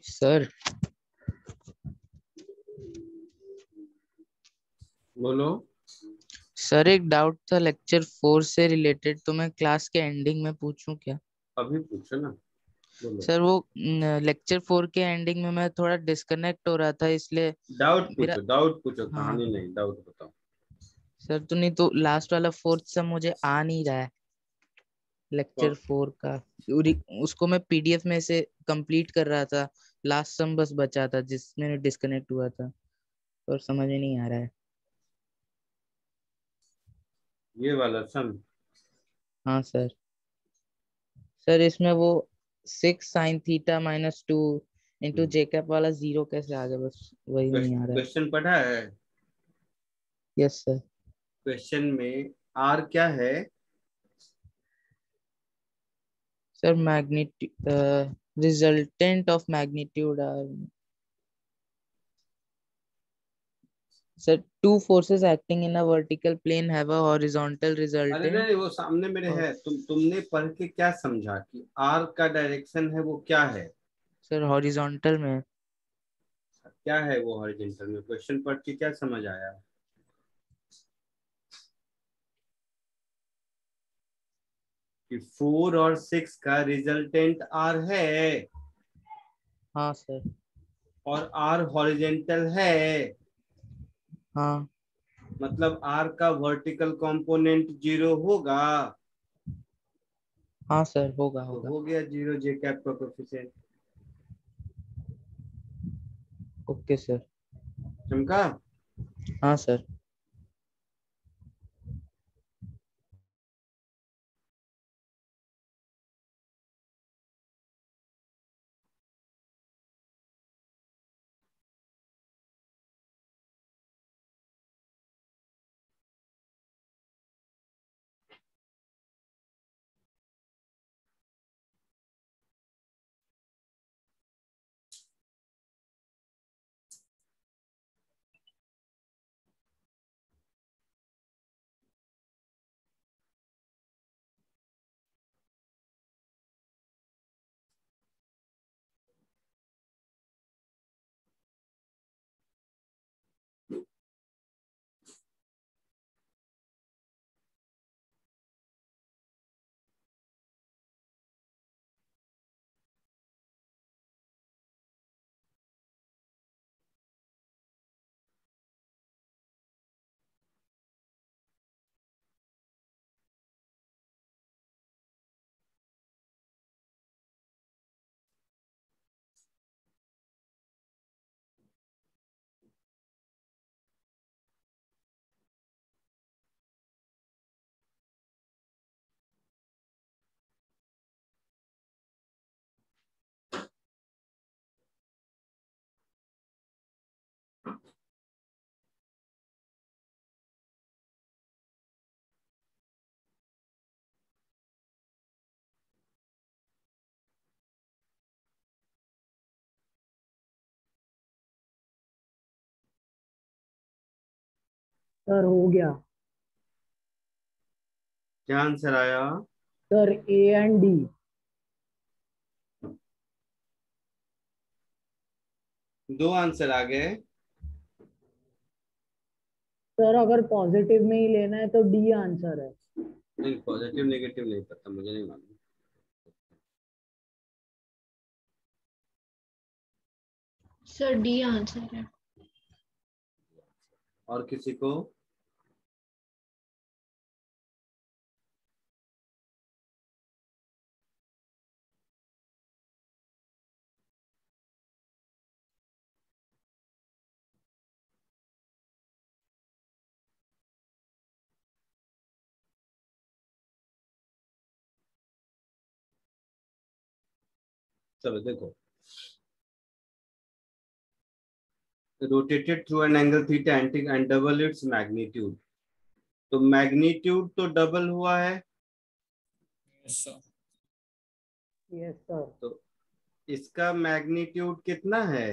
सर बोलो। सर एक डाउट था लेक्चर 4 से रिलेटेड, तो मैं क्लास के एंडिंग में पूछूं क्या? अभी पूछो ना, बोलो। सर वो लेक्चर 4 के एंडिंग में मैं थोड़ा डिस्कनेक्ट हो रहा था, इसलिए डाउट मेरा। पूछो, डाउट पूछो, हाँ कहानी नहीं, डाउट बताओ। सर, तो नहीं तो लास्ट वाला फोर्थ सम मुझे आ नहीं रहा है लेक्चर 4 का। उसको मैं पीडीएफ में से कंप्लीट कर रहा था, लास्ट सम बस बचा था जिसमें डिस्कनेक्ट हुआ था, और समझ में नहीं आ रहा है। ये वाला सम? हाँ सर। सर इसमें वो 6 sin θ - 2 इंटू जे कैप वाला जीरो कैसे आ गया, बस वही नहीं आ रहा है। क्वेश्चन पढ़ा है? Yes sir. क्वेश्चन में आर क्या है? Sir magnitude, resultant of magnitude R. Sir two forces acting in a vertical plane have a horizontal अरे रिजल्टेंट। नहीं, वो सामने मेरे है। तुमने पढ़ के क्या समझा कि आर का डायरेक्शन है वो क्या है? सर हॉरिजॉन्टल में। क्या है वो हॉरिजॉन्टल में? क्वेश्चन पढ़ के क्या समझ आया? कि 4 और 6 का रिजल्टेंट आर है, हाँ सर। और आर हॉरिजॉन्टल है, हाँ। मतलब आर का वर्टिकल कंपोनेंट 0 होगा। हाँ सर, होगा तो होगा। हो गया 0 जे कैप का कोफिशिएंट। Okay sir. चमका? हाँ सर। सर हो गया। क्या आंसर आया? Sir A and D. दो आंसर आ गए। सर अगर पॉजिटिव में ही लेना है तो डी आंसर है। नहीं, पॉजिटिव नेगेटिव नहीं पता, मुझे नहीं मालूम। सर डी आंसर है। और किसी को? चलो देखो, rotated through an angle theta and double its magnitude. तो मैग्नीट्यूड तो डबल हुआ है। Yes sir. Yes sir. तो इसका मैग्नीट्यूड कितना है?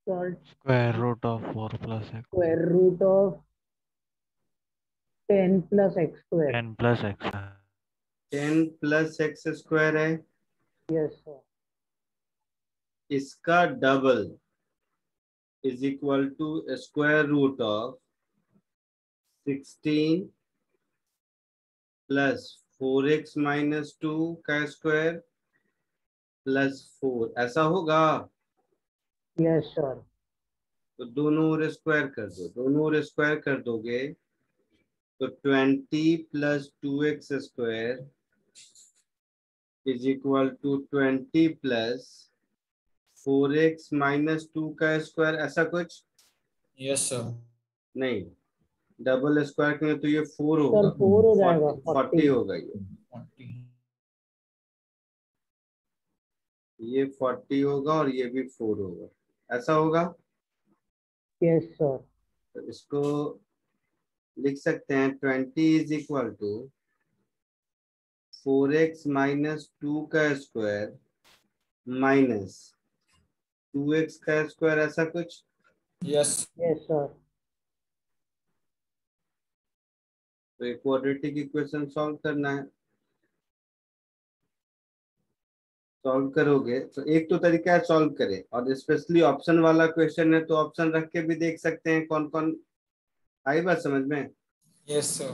Sir square root of 4 + x square root of 10 + x² 10 + x है। 10 प्लस एक्स स्क्वायर है, यस सर, इसका double is equal to square root of 16 plus 4x minus 2 का स्क्वायर प्लस 4, ऐसा होगा। यस सर, तो दोनों ओर स्क्वायर कर दो, दोनों ओर स्क्वायर कर दोगे तो 20 plus 2x square is equal to 20 plus 4x minus 2 का स्क्वायर, ऐसा कुछ। Yes sir. नहीं, डबल स्क्वायर करें तो ये 4 सर होगा, 4 हो जाएगा, 40 होगा, ये 40 होगा और ये भी 4 होगा, ऐसा होगा। यस सर, तो इसको लिख सकते हैं 20 is equal to 4x minus 2 का स्क्वायर माइनस 2x का स्क्वायर, ऐसा कुछ। यस यस सर, तो एक क्वाड्रेटिक इक्वेशन सॉल्व करना है। सॉल्व करोगे तो एक तो तरीका है सॉल्व करें, और स्पेशली ऑप्शन वाला क्वेश्चन है तो ऑप्शन रख के भी देख सकते हैं कौन कौन। आई बात समझ में? Yes sir.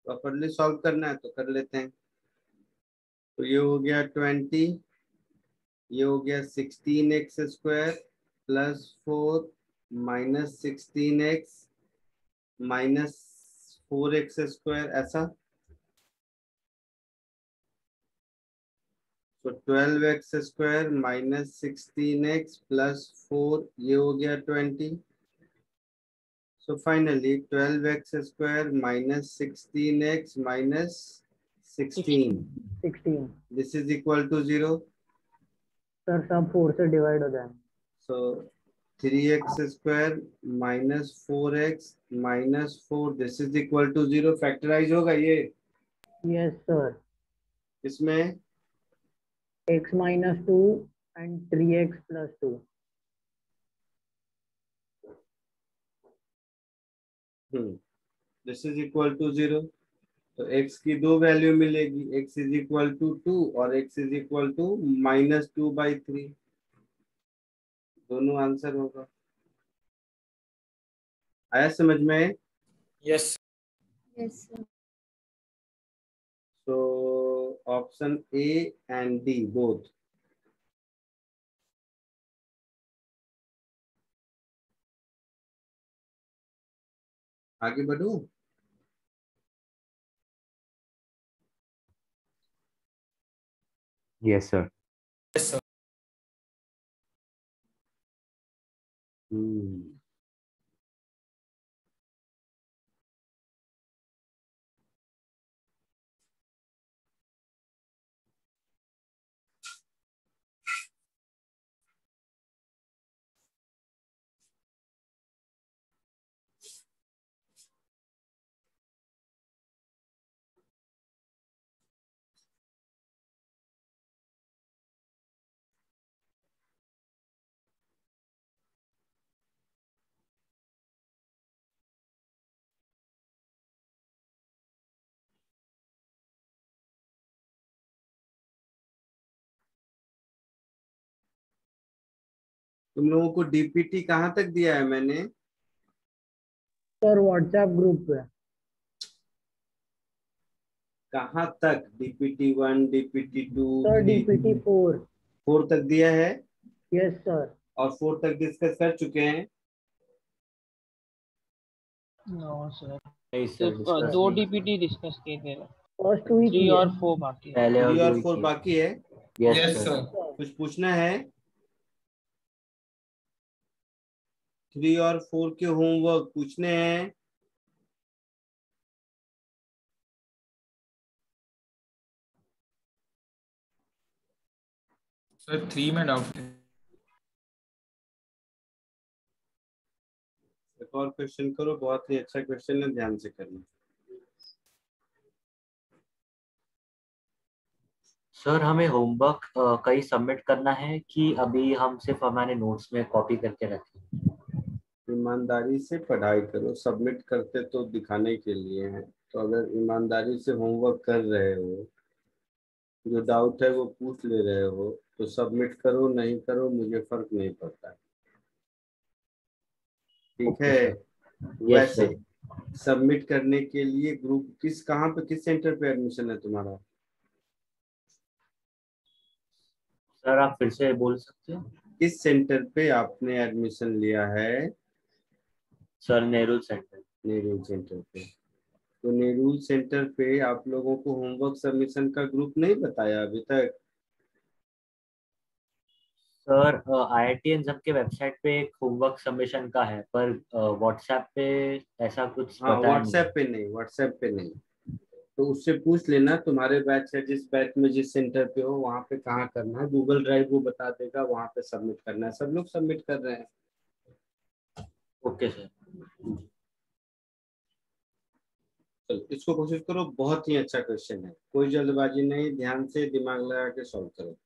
प्रॉपरली सॉल्व करना है तो कर लेते हैं। तो ये हो गया 20, ये हो गया 16x square plus 4 minus 16x minus 4x square, ऐसा। तो 12x square minus 16x plus 4, ये हो गया 20। So finally 12x square minus 16x minus 16. 16 This is equal to 0. Sir सब 4 से डिवाइड हो जाएंगे। So 3x square minus 4x minus 4. This is equal to 0. Factorize होगा ये? यस सर, इसमें x minus 2 and 3x plus 2. This is equal to 0. तो x की दो वैल्यू मिलेगी, x इज इक्वल टू 2 और x इज इक्वल टू -2/3, दोनों answer होगा। आया समझ में? Yes yes sir. So option A and D both. आगे बढ़ूं? Yes, sir. Yes sir. तुम लोगों को डीपीटी कहाँ तक दिया है मैंने? सर व्हाट्सएप ग्रुप पे। कहाँ तक? DPT 1, DPT 2, sir DPT 4। 4 तक दिया है? Yes sir. और 4 तक डिस्कस कर चुके हैं? नो सर, नहीं सिर्फ सर, दो डीपीटी डिस्कस किए थे, फर्स्ट 2 3 और 4 बाकी है। पहले 3 और 4 2 बाकी है। Yes sir. कुछ पूछना है? 3 और 4 के होमवर्क पूछने हैं? सर 3 में डाउट है। एक और क्वेश्चन करो, बहुत ही अच्छा क्वेश्चन है, ध्यान से करना। सर हमें होमवर्क कहीं सबमिट करना है कि अभी हम सिर्फ हमारे नोट्स में कॉपी करके रखें? ईमानदारी से पढ़ाई करो, सबमिट करते तो दिखाने के लिए है। तो अगर ईमानदारी से होमवर्क कर रहे हो, जो डाउट है वो पूछ ले रहे हो, तो सबमिट करो, नहीं करो मुझे फर्क नहीं पड़ता। ठीक है। यस वैसे सर। सबमिट करने के लिए ग्रुप कहाँ पे, किस सेंटर पे एडमिशन है तुम्हारा? सर आप फिर से बोल सकते हो? किस सेंटर पे आपने एडमिशन लिया है? Sir Nehru centre. Nehru centre पे। तो नेहरू सेंटर पे आप लोगों को होमवर्क सबमिशन का ग्रुप नहीं बताया अभी तक? सर IIT एग्जाम के वेबसाइट पे एक होमवर्क सबमिशन का है, पर व्हाट्सएप पे ऐसा कुछ हाँ, बताया नहीं है। व्हाट्सएप पे नहीं, व्हाट्सएप पे नहीं। तो उससे पूछ लेना तुम्हारे बैच है, जिस बैच में जिस सेंटर पे हो वहां पे कहाँ करना है, गूगल ड्राइव वो बता देगा, वहां पे सबमिट करना है। सब लोग सबमिट कर रहे हैं। Okay sir. चलो इसको कोशिश करो, बहुत ही अच्छा क्वेश्चन है, कोई जल्दबाजी नहीं, ध्यान से दिमाग लगा के सॉल्व करो।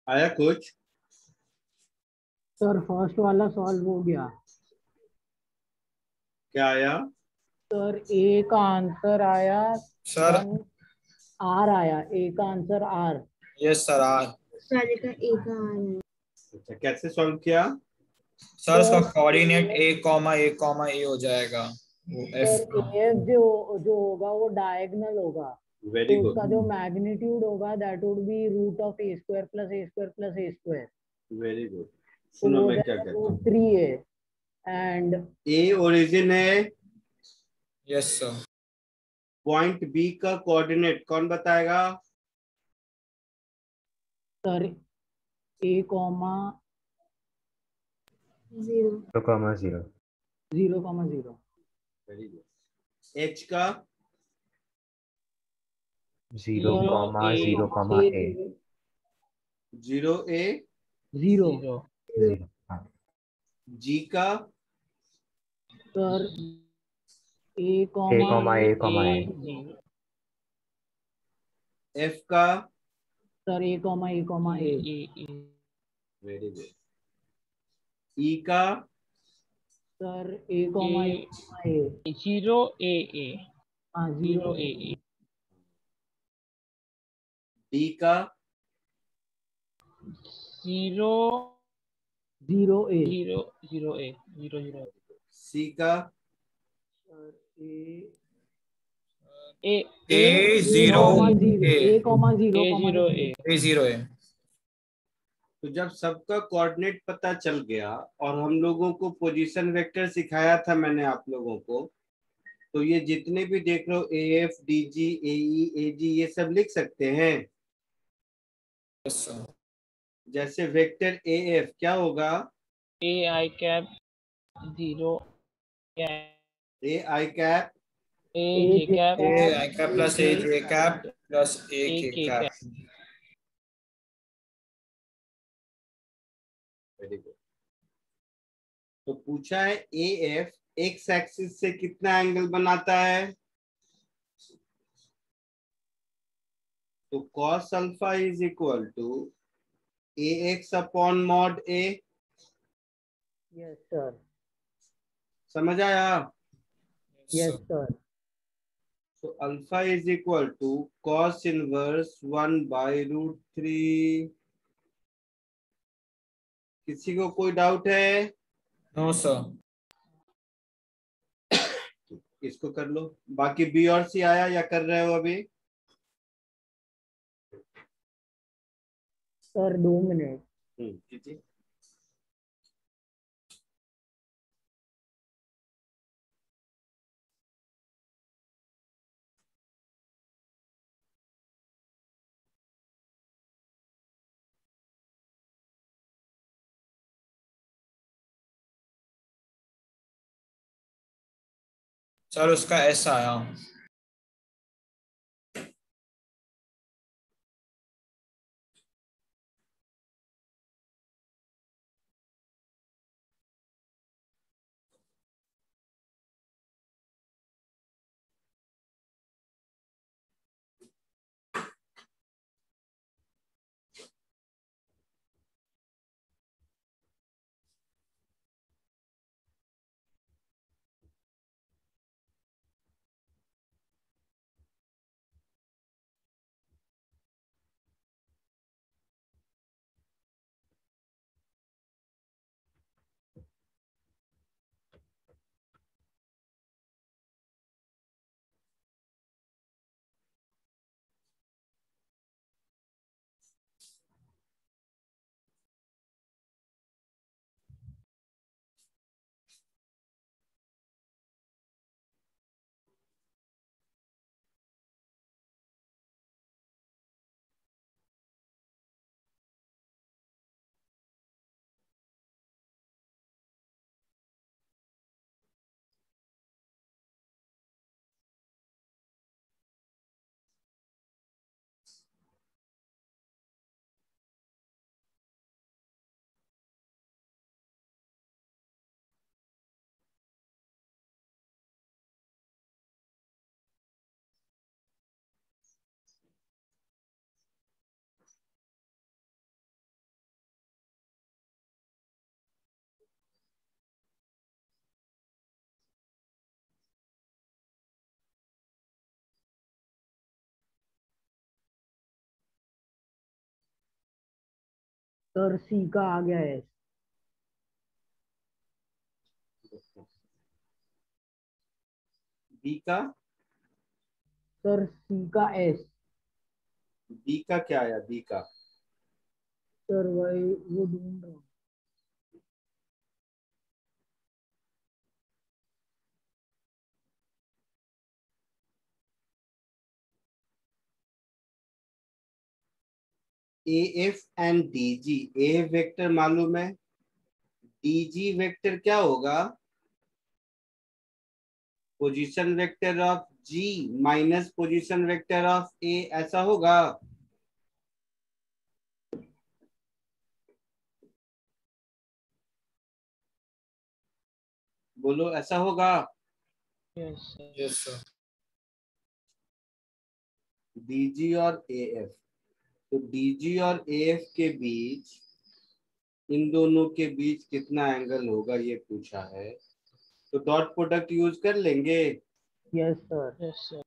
आया कुछ? सर फर्स्ट वाला सॉल्व हो गया। क्या आया? सर ए का आंसर आया सर आर आया, ए का answer R. Yes sir R. सारे का एक आ रहा है। अच्छा, कैसे सॉल्व किया? सर उसका कोऑर्डिनेट ए हो जाएगा, वो एफ सर का। एफ जो जो होगा वो डायगोनल होगा, वेरी तो गुड, उसका जो मैग्नीट्यूड होगा that would be root of A square plus A square plus A square. Very good. तो सुनो वो मैं क्या जाएगा कहता रूट हूँ। 3a एंड ए ओरिजिन है, यस सर। पॉइंट बी का कोऑर्डिनेट कौन बताएगा? Sir a comma 0 0,0 0,0। Very good. H का 0,0,A 0 ए 0। जी का sir a A, comma A, F का sir a comma a. Very good. E का sir a comma a. 0 a हाँ 0 0 a D का 0 0 a। 0 a 0 सी का sir A A zero A comma 0 0 a। तो जब सबका coordinate पता चल गया और हम लोगों को पोजीशन वेक्टर सिखाया था मैंने आप लोगों को, तो ये जितने भी देख रहे हो ए एफ डी जी ए ई ए जी ये सब लिख सकते हैं। Yes sir. जैसे वेक्टर ए एफ क्या होगा? a I cap 0 A I cap a j cap A I cap plus A j cap plus A a के k cap. cap। Very good. तो पूछा है ए एफ एक्स एक्सिस से कितना angle बनाता है? तो cos alpha is equal to A x upon mod a. Yes sir. समझ आया? Yes sir. तो alpha is equal to cos inverse 1/√3। किसी को कोई डाउट है? No sir. इसको कर लो। बाकी बी और सी आया या कर रहे हो अभी? Sir 2 minute. कीजिए। सर उसका ऐसा आया। सर सी का आ गया है। बी का, सर सी का एस। बी का क्या आया? बी का सर वही वो ढूंढ रहा हूँ। A F and D G. A vector मालूम है, डी जी वेक्टर क्या होगा? Position vector of G minus position vector of A, ऐसा होगा। बोलो ऐसा होगा? Yes sir. डीजी और ए एफ, तो डीजी और ए एफ के बीच, इन दोनों के बीच कितना एंगल होगा ये पूछा है, तो डॉट प्रोडक्ट यूज कर लेंगे। Yes sir. Yes sir.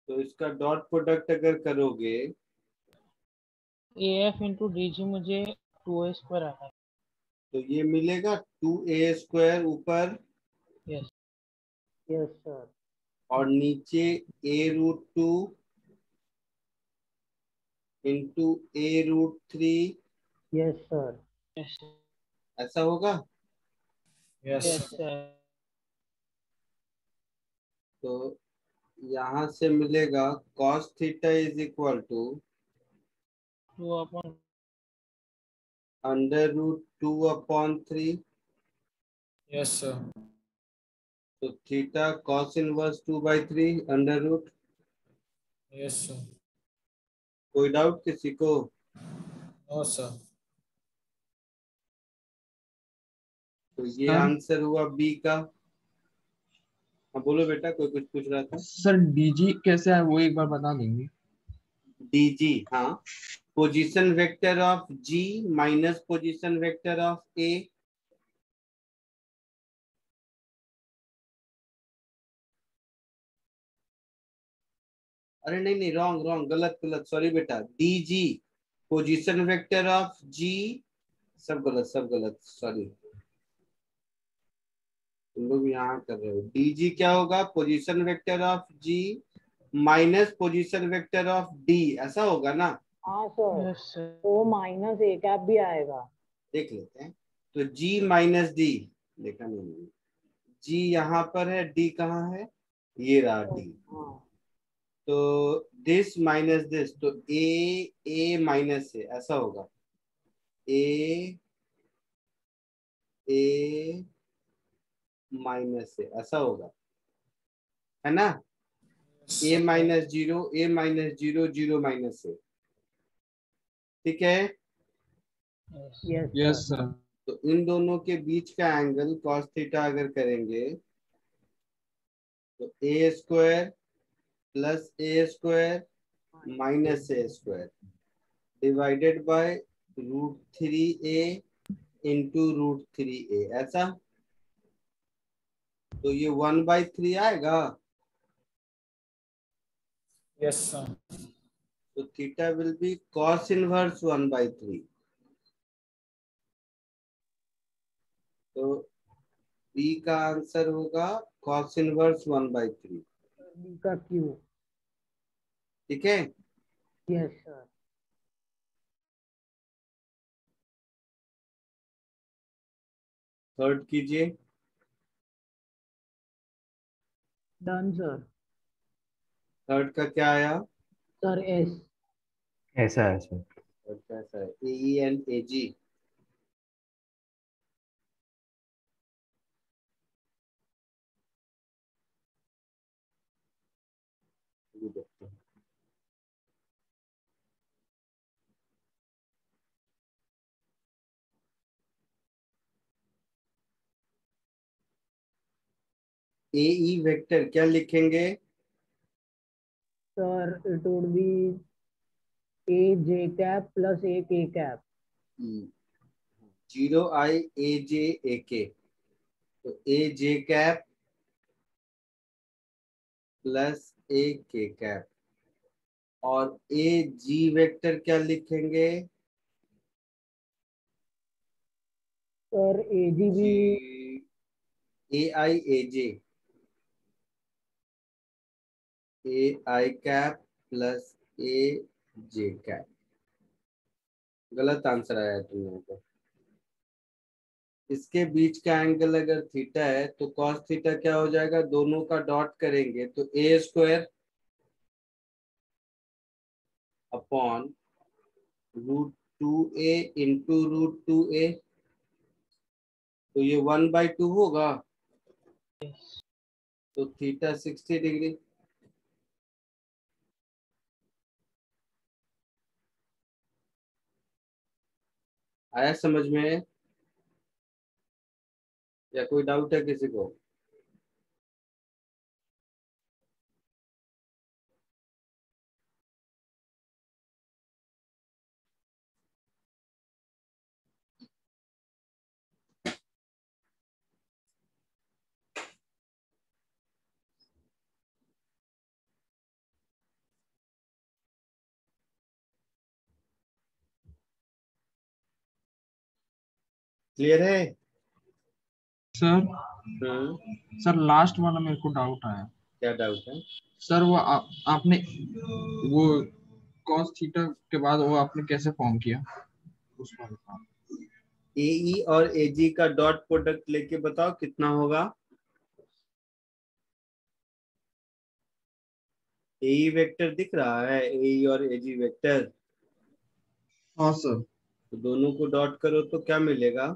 तो इसका डॉट प्रोडक्ट अगर करोगे, A F into D G मुझे 2a स्क्वायर आता है। तो ये मिलेगा 2a स्क्वायर ऊपर, यस यस सर। और नीचे a√2 into a√3, yes sir. Yes ऐसा होगा। Yes yes sir. सर। तो यहां से मिलेगा cos theta is equal to 2/, √2/3। Yes sir. तो theta cos inverse 2/3 under root. Yes sir. कोई डाउट किसी को? No sir. तो ये सर आंसर हुआ बी का। हाँ बोलो बेटा, कोई कुछ पूछ रहा था। सर डीजी कैसे है वो एक बार बता देंगे? डीजी, हाँ, position vector of G minus position vector of A. अरे नहीं नहीं, रॉन्ग रॉन्ग, गलत गलत, सॉरी बेटा। DG position vector of G, सब गलत सब गलत, सॉरी। तुम लोग यहाँ कर रहे हो। डीजी क्या होगा? Position vector of G minus position vector of D, ऐसा होगा ना? हाँ सर। Yes sir. तो माइनस ए कैप भी आएगा। देख लेते हैं। तो जी माइनस डी, देखा नहीं, जी यहाँ पर है, डी कहाँ है? ये रहा डी। हाँ तो दिस माइनस दिस, तो ए माइनस ए, ऐसा होगा। ए ए माइनस ए, ऐसा होगा, है ना? ए माइनस जीरो, ए माइनस जीरो, जीरो माइनस ए, ठीक है। Yes yes sir. सर। तो इन दोनों के बीच का एंगल cos थीटा अगर करेंगे, तो a square plus A square minus a square divided by √3a into √3a, ऐसा। तो ये 1/3 आएगा। Yes sir. तो theta will be cos inverse 1/3। तो बी का आंसर होगा cos इनवर्स 1/3, डी का क्यू। ठीक है। Yes sir. थर्ड कीजिए। Done sir. थर्ड का क्या आया? Sir S. ऐसा है सर। थर्ड कैसा है? AENAG। ये देखते हैं। AE वेक्टर क्या लिखेंगे? Sir it would be a j cap plus a k cap. 0IAJAK। तो AJ cap plus a k cap, और ए जी वेक्टर क्या लिखेंगे? सर ए जी भी ए आई ए जे, ए आई कैप प्लस ए जे कैप। गलत आंसर आया तुम लोगों को। इसके बीच का एंगल अगर थीटा है तो कॉस थीटा क्या हो जाएगा? दोनों का डॉट करेंगे तो a square upon √2a into √2a, तो ये 1/2 होगा, तो थीटा 60 डिग्री। आया समझ में या कोई डाउट है किसी को? क्लियर है? सर सर लास्ट वाला मेरे को डाउट आया। क्या डाउट है सर? वो आपने वो cos थीटा के बाद वो आपने कैसे फॉर्म किया उस वाले का? ए और ए जी का डॉट प्रोडक्ट लेके बताओ कितना होगा? ए वेक्टर दिख रहा है, ए और ए जी वेक्टर। हाँ सर। तो दोनों को डॉट करो तो क्या मिलेगा?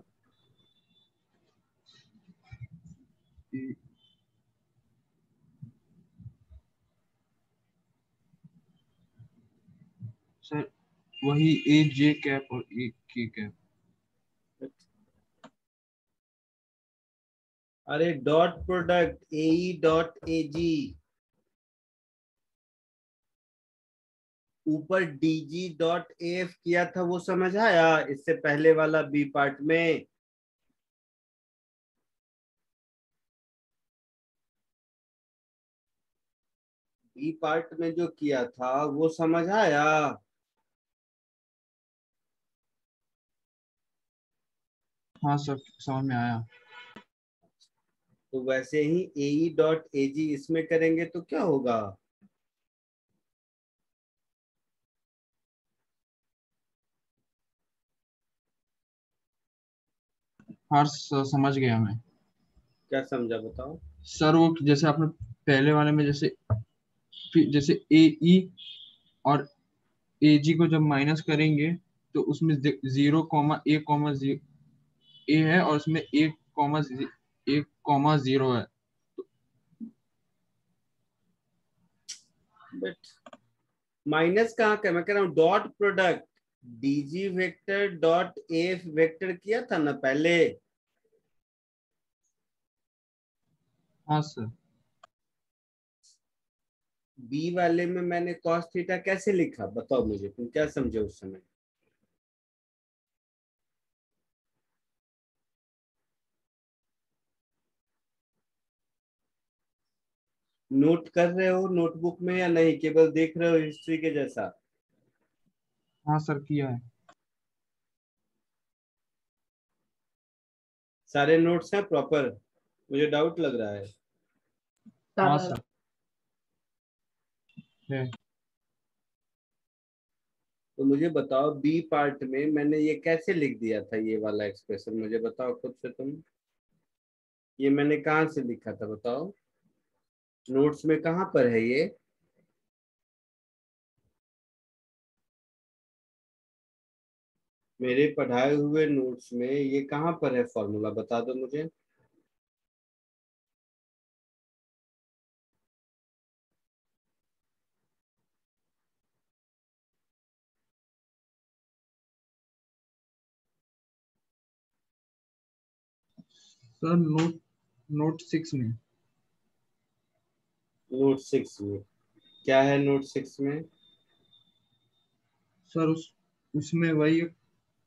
सर वही ए जे कैप और ए के कैप। अरे dot product a dot A G, ऊपर डीजी डॉट एफ किया था, वो समझ आया इससे पहले वाला बी पार्ट में? बी पार्ट में जो किया था वो समझ आया? हाँ सर समझ में आया। तो वैसे ही ए डॉट ए जी इसमें करेंगे तो क्या होगा? हाँ सर समझ गया मैं। क्या समझा बताओ? सर वो जैसे आपने पहले वाले में जैसे ए ई और ए जी को जब माइनस करेंगे तो उसमें 0, ए है और उसमें 1, 0 है। बट माइनस कहाँ का? मैं कह रहा हूँ dot product DG vector dot F vector किया था ना पहले। हाँ सर। बी वाले में मैंने कॉस थीटा कैसे लिखा बताओ मुझे, तुम क्या समझे उस समय? नोट कर रहे हो नोटबुक में या नहीं, केवल देख रहे हो हिस्ट्री के जैसा? हाँ सर किया है। सारे नोट्स हैं प्रॉपर? मुझे डाउट लग रहा है। हाँ सर है। तो मुझे बताओ बी पार्ट में मैंने ये कैसे लिख दिया था, ये वाला एक्सप्रेशन मुझे बताओ खुद से तुम। ये मैंने कहाँ से लिखा था बताओ? नोट्स में कहाँ पर है ये? मेरे पढ़ाए हुए नोट्स में ये कहाँ पर है फॉर्मूला, बता दो मुझे। सर नोट 6 में। नोट 6 में क्या है? नोट 6 में सर उसमें वही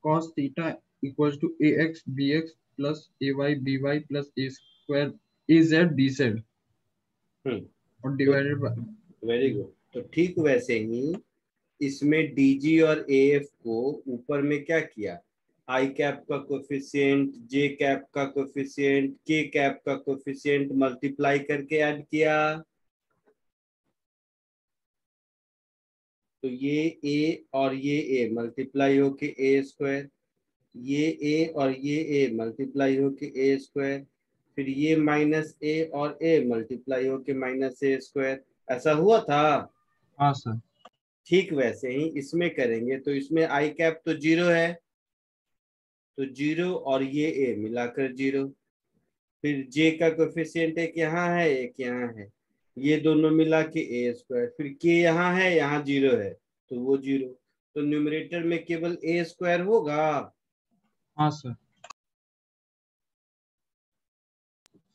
cos theta equals to A x B x plus A Y B Y plus A square A Z D Z. और डिवाइडेड बाय, वेरी गुड। तो ठीक वैसे ही इसमें डीजी और एएफ को ऊपर में क्या किया, आई कैप का कोफिशिएंट, जे कैप का कोफिशिएंट, के कैप का कोफिशिएंट मल्टीप्लाई करके ऐड किया। तो ये ए और ये ए मल्टीप्लाई होके ए स्क्वायर, ये ए और ये ए मल्टीप्लाई होके ए स्क्वायर, फिर ये माइनस ए और ए मल्टीप्लाई होके माइनस ए स्क्वायर। ऐसा हुआ था। हाँ सर। ठीक वैसे ही इसमें करेंगे। तो इसमें आई कैप तो 0 है, तो 0 और ये ए मिलाकर 0, फिर जे का कोफिशिएंट एक यहाँ है एक यहाँ है, ये दोनों मिला के ए स्क्वायर, फिर के यहाँ है यहाँ 0 है तो वो 0, तो न्यूमरेटर में केवल ए स्क्वायर होगा। हाँ सर।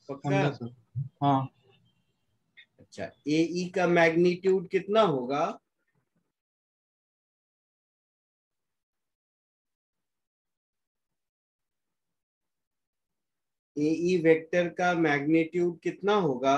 पक्का? समझा सर। हाँ। अच्छा, ए ई का मैग्नीट्यूड कितना होगा? ए ई वेक्टर का मैग्नीट्यूड कितना होगा?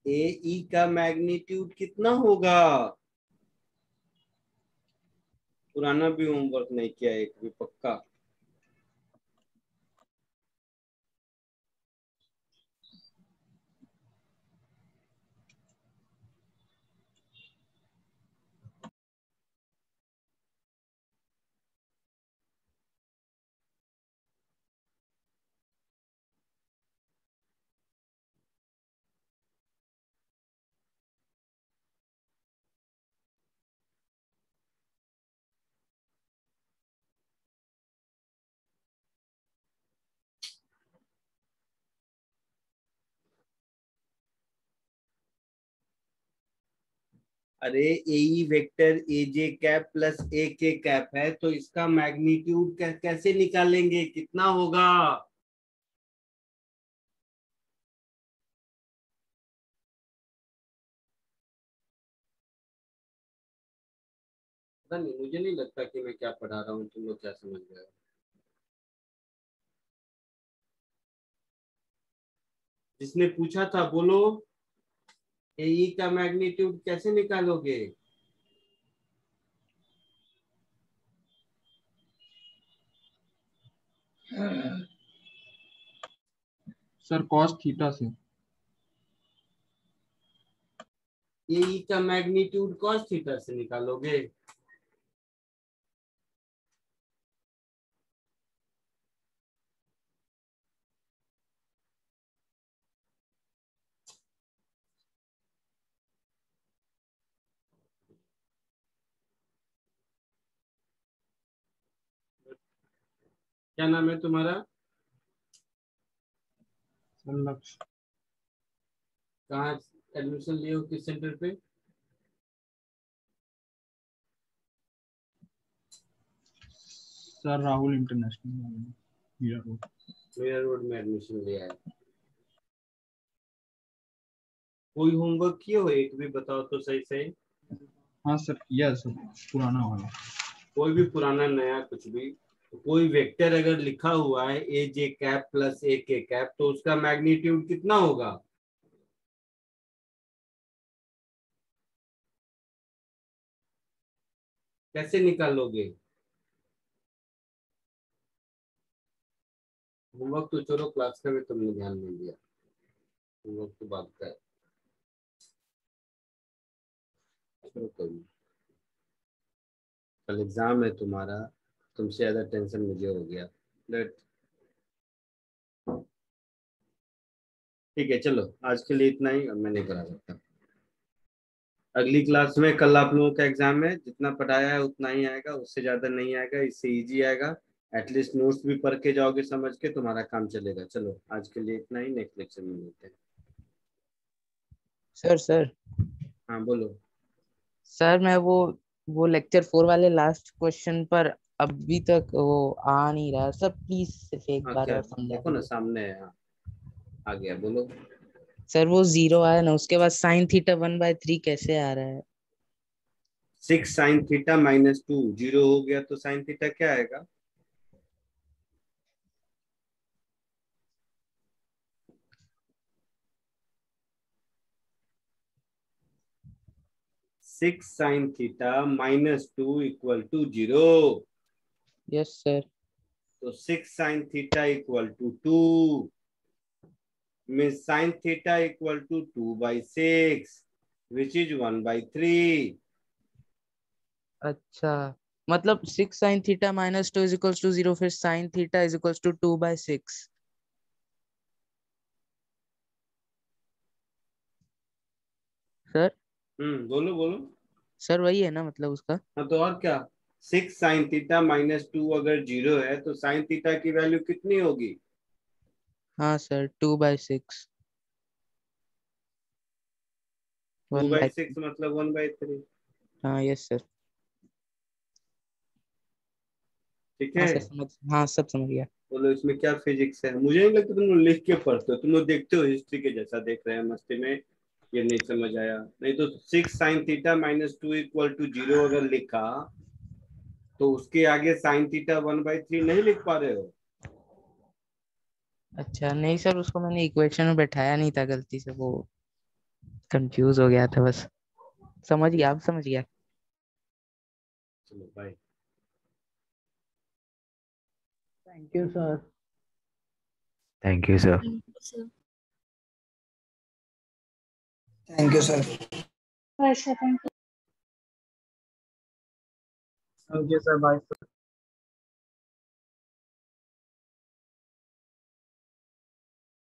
ए ई का मैग्नीट्यूड कितना होगा? पुराना भी होमवर्क नहीं किया एक भी, पक्का? अरे A E vector a j cap plus a k cap है, तो इसका मैग्नीट्यूड कैसे निकालेंगे, कितना होगा? पता नहीं, मुझे नहीं लगता कि मैं क्या पढ़ा रहा हूँ तुम लोग क्या समझ रहे हो। जिसने पूछा था बोलो, ए ई का मैग्नीट्यूड कैसे निकालोगे? सर कॉस थीटा से। ए ई का मैग्नीट्यूड कॉस थीटा से निकालोगे? क्या नाम है तुम्हारा? लक्ष्य। कहाँ एडमिशन लिए हो, किस सेंटर पे? Sir Rahul international, Meera road. Meera road में एडमिशन लिया है। कोई होमवर्क किए हो एक भी, बताओ तो सही सही। हाँ सर किया सर, पुराना वाला। कोई भी पुराना नया कुछ भी। कोई वेक्टर अगर लिखा हुआ है ए j cap plus a k cap, तो उसका मैग्नीट्यूड कितना होगा? कैसे निकालोगे? होमवर्क तो चलो क्लास का भी तुमने ध्यान नहीं दिया, होमवर्क तो बात का है। चलो कभी, कल एग्जाम है तुम्हारा, तुमसे ज्यादा टेंशन मुझे हो गया। लेट, ठीक है चलो, आज के लिए इतना ही, अब मैं नहीं करा सकता। अगली क्लास में कल आप लोगों का एग्जाम है, जितना पढ़ाया है उतना ही आएगा, उससे ज्यादा नहीं आएगा, इससे इजी आएगा। एटलीस्ट नोट्स भी पढ़ के जाओगे, समझ के तुम्हारा काम चलेगा। चलो आज के लिए इतना ही, नेक्स्ट लेक्चर में मिलते हैं। सर हाँ बोलो। सर मैं वो वो लेक्चर 4 वाले लास्ट क्वेश्चन पर अभी तक वो आ नहीं रहा सर, प्लीज सिर्फ एक बार क्या और समझा देखो ना दीजिए। सामने है, हाँ, आ गया, बोलो। सर वो 0 आया ना, उसके बाद साइन थीटा 1/3 कैसे आ रहा है? 6 साइन थीटा -2 0 हो गया तो साइन थीटा क्या आएगा? Six sine theta -2 equal to 0। Yes sir. तो 6 sine theta equal to 2 means sin theta equal to 2/6 which is 1/3। अच्छा, मतलब 6 sine theta -2 is equals to 0, फिर sine theta is equals to 2/6। Sir बोलो बोलो। Sir वही है ना मतलब उसका? हाँ तो और क्या, 6 साइन थीटा -2 अगर 0 है तो साइन थीटा की वैल्यू कितनी होगी? हाँ सर 2/6। 2/6 मतलब 1/3। हाँ यस सर। ठीक हाँ है, सर समझ, हाँ सब समझ गया। बोलो इसमें क्या फिजिक्स है? मुझे नहीं लगता तुम लोग लिख के पढ़ते हो, तुम लोग देखते हो हिस्ट्री के जैसा देख रहे हैं मस्ती में। ये नहीं समझ आया, नहीं तो 6 साइन थीटा -2 इक्वल टू 0 अगर लिखा तो उसके आगे साइन थीटा 1/3 नहीं लिख पा रहे हो? अच्छा नहीं सर, उसको मैंने इक्वेशन में बैठाया नहीं था, गलती से वो कंफ्यूज हो गया था बस। समझ गया, आप समझ गया। चलो bye. Thank you, sir. Thank you sir. Thank you sir. Bye, sir. Thank you. Thank you sir, bye.